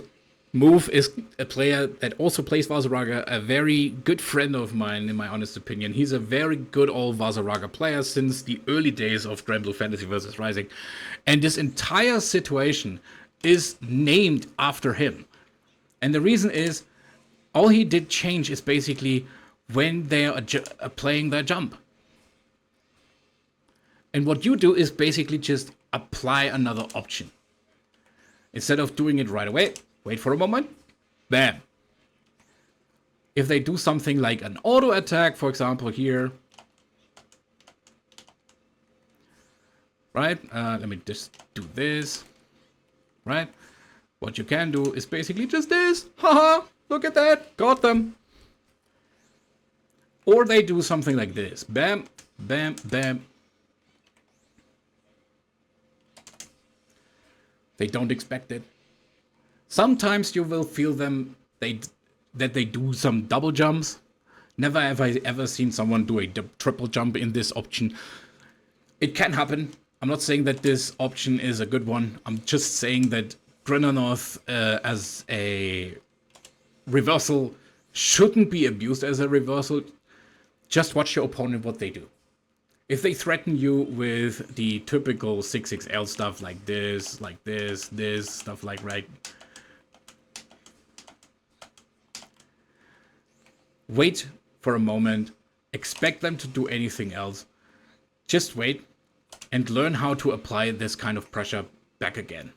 move is a player that also plays Vaseraga, a very good friend of mine, in my honest opinion. He's a very good old Vaseraga player since the early days of Granblue Fantasy vs. Rising. And this entire situation is named after him. And the reason is, all he did change is basically when they are playing their jump. And what you do is basically just apply another option. Instead of doing it right away, wait for a moment, bam. If they do something like an auto attack, for example, here, right? Let me just do this, right? What you can do is basically just this. Haha, look at that, got them. Or they do something like this, bam, bam, bam. They don't expect it. Sometimes you will feel them that they do some double jumps. Never have I ever seen someone do a triple jump in this option. It can happen. I'm not saying that this option is a good one. I'm just saying that Grynoth as a reversal shouldn't be abused as a reversal. Just watch your opponent what they do. If they threaten you with the typical 6XL stuff like this, stuff like right. Wait for a moment. Expect them to do anything else. Just wait and learn how to apply this kind of pressure back again.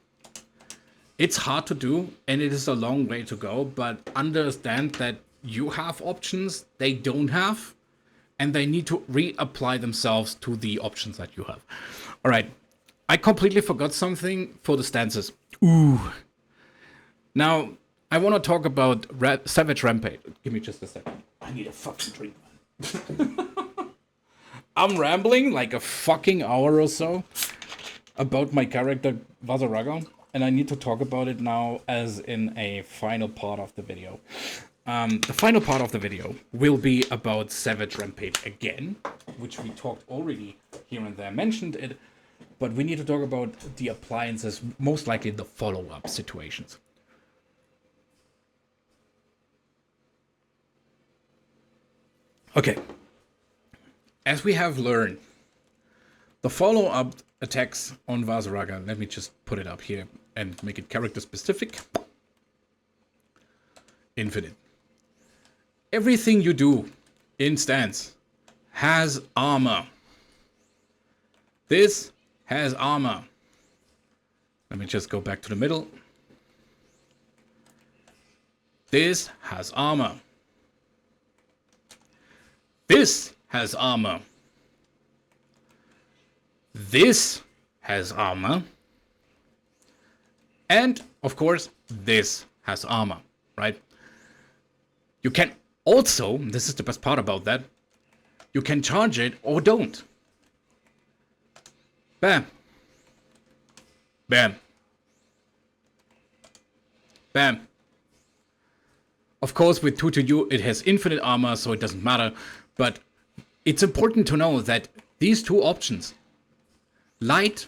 It's hard to do and it is a long way to go, but understand that you have options they don't have and they need to reapply themselves to the options that you have. All right, I completely forgot something for the stances. Ooh. Now, I want to talk about Savage Rampage. Give me just a second. I need a fucking drink, man. I'm rambling like a fucking hour or so about my character Vaseraga, and I need to talk about it now as in a final part of the video. The final part of the video will be about Savage Rampage again, which we talked already here and there, mentioned it, but we need to talk about the appliances, most likely the follow-up situations. Okay, as we have learned, the follow-up attacks on Vaseraga, let me just put it up here and make it character specific. Infinite. Everything you do in stance has armor. This has armor. Let me just go back to the middle. This has armor. This has armor. This has armor. And, of course, this has armor, right? You can also, this is the best part about that, you can charge it or don't. Bam. Bam. Bam. Of course, with 2-2U, it has infinite armor, so it doesn't matter. But it's important to know that these two options, light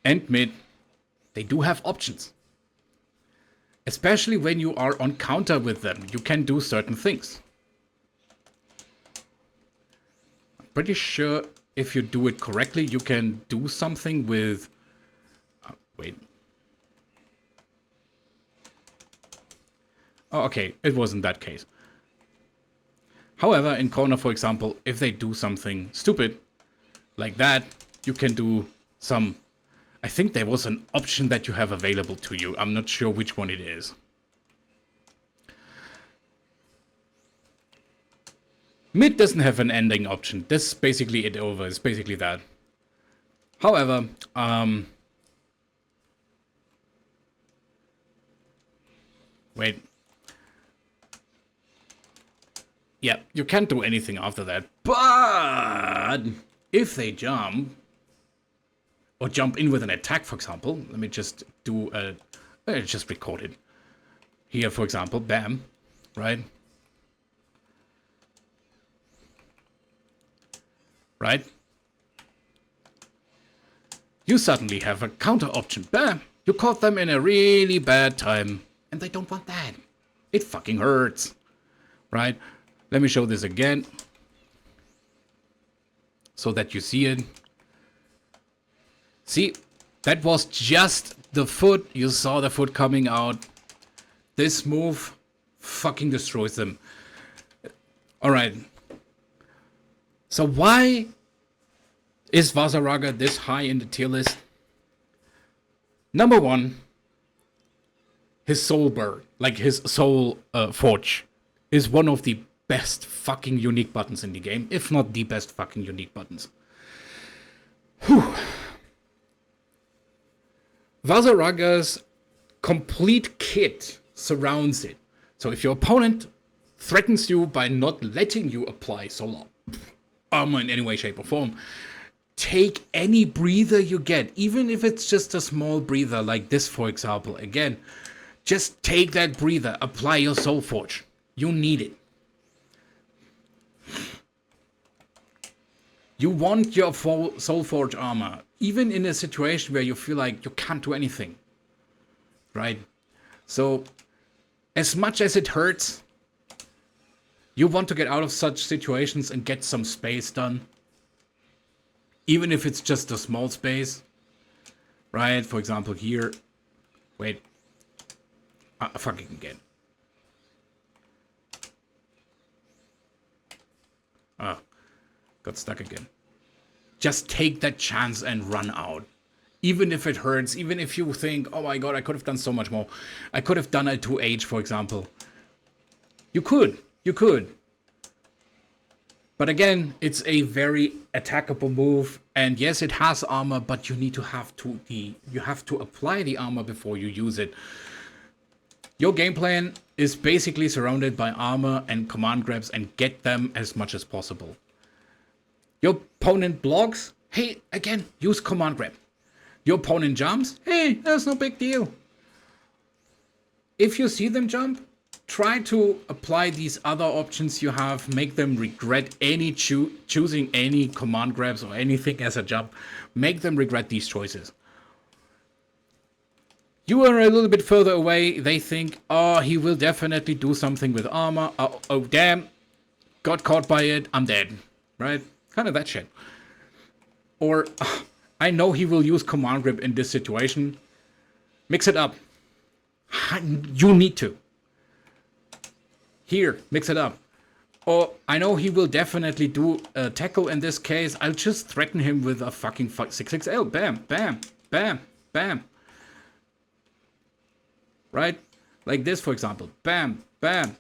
and mid, they do have options. Especially when you are on counter with them, you can do certain things. I'm pretty sure if you do it correctly, you can do something with... wait. Oh, okay, it wasn't that case. However, in corner, for example, if they do something stupid like that, you can do some... I think there was an option that you have available to you. I'm not sure which one it is. Mid doesn't have an ending option. This is basically it over. It's basically that. However, wait. Yeah, you can't do anything after that. But if they jump, or jump in with an attack, for example, let me just do a, just record it. Here, for example, bam, right? Right? You suddenly have a counter option. Bam! You caught them in a really bad time, and they don't want that. It fucking hurts. Right? Let me show this again, so that you see it. See, that was just the foot. You saw the foot coming out. This move fucking destroys them. Alright. So why is Vaseraga this high in the tier list? Number one, his soul burr, like his soul forge, is one of the best fucking unique buttons in the game, if not the best fucking unique buttons. Whew. Vaseraga's complete kit surrounds it. So if your opponent threatens you by not letting you apply solar armor in any way, shape, or form, take any breather you get, even if it's just a small breather like this, for example. Again, just take that breather, apply your Soul Forge. You need it. You want your Soul Forge armor, even in a situation where you feel like you can't do anything, right? So, as much as it hurts, you want to get out of such situations and get some space done. Even if it's just a small space, right? For example, here. Wait. Fucking again. Ah, got stuck again. Just take that chance and run out. Even if it hurts, even if you think, oh my god, I could have done so much more. I could have done a 2H, for example. You could. But again, it's a very attackable move, and yes, it has armor, but you have to apply the armor before you use it. Your game plan is basically surrounded by armor and command grabs, and get them as much as possible. Your opponent blocks, hey, again, use command grab. Your opponent jumps, hey, that's no big deal. If you see them jump, try to apply these other options you have, make them regret choosing any command grabs or anything as a jump. Make them regret these choices. You are a little bit further away, they think, oh, he will definitely do something with armor. Oh damn, got caught by it, I'm dead, right? Kind of that shit. Or, I know he will use command grab in this situation. Mix it up. You need to. Here, mix it up. Or, I know he will definitely do a tackle in this case. I'll just threaten him with a fucking 6XL. Bam, bam, bam, bam. Right? Like this, for example. Bam, bam.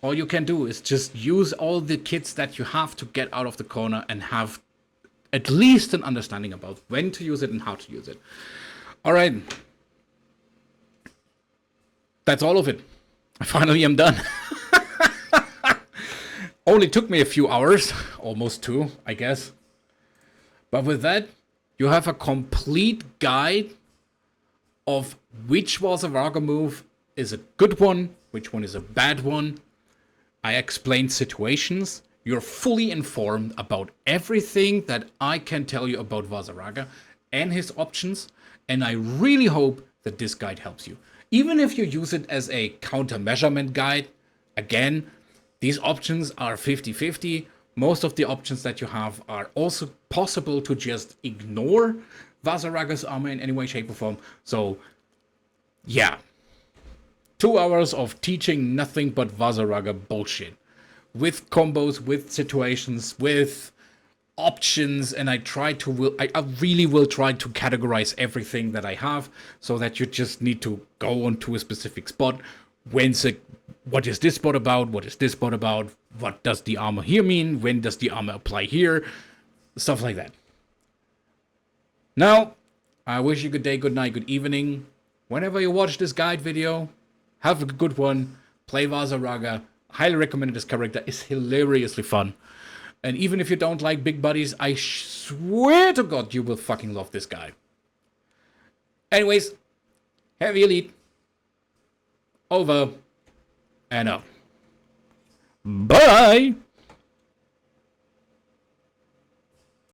All you can do is just use all the kits that you have to get out of the corner and have at least an understanding about when to use it and how to use it. All right. That's all of it. I finally am done. Only took me a few hours, almost 2, I guess. But with that, you have a complete guide of which Vaseraga move is a good one, which one is a bad one. I explained situations. You're fully informed about everything that I can tell you about Vaseraga and his options. And I really hope that this guide helps you. Even if you use it as a counter-measurement guide, again, these options are 50-50. Most of the options that you have are also possible to just ignore Vaseraga's armor in any way, shape, or form. So, yeah. 2 hours of teaching nothing but Vaseraga bullshit. With combos, with situations, with options, and I really will try to categorize everything that I have so that you just need to go onto a specific spot. What is this spot about? What is this spot about? What does the armor here mean? When does the armor apply here? Stuff like that. Now, I wish you good day, good night, good evening. Whenever you watch this guide video, have a good one. Play Vaseraga. Highly recommended. This character is hilariously fun. And even if you don't like big buddies, I swear to God you will fucking love this guy. Anyways, Heavy Elite. Over and out. Bye!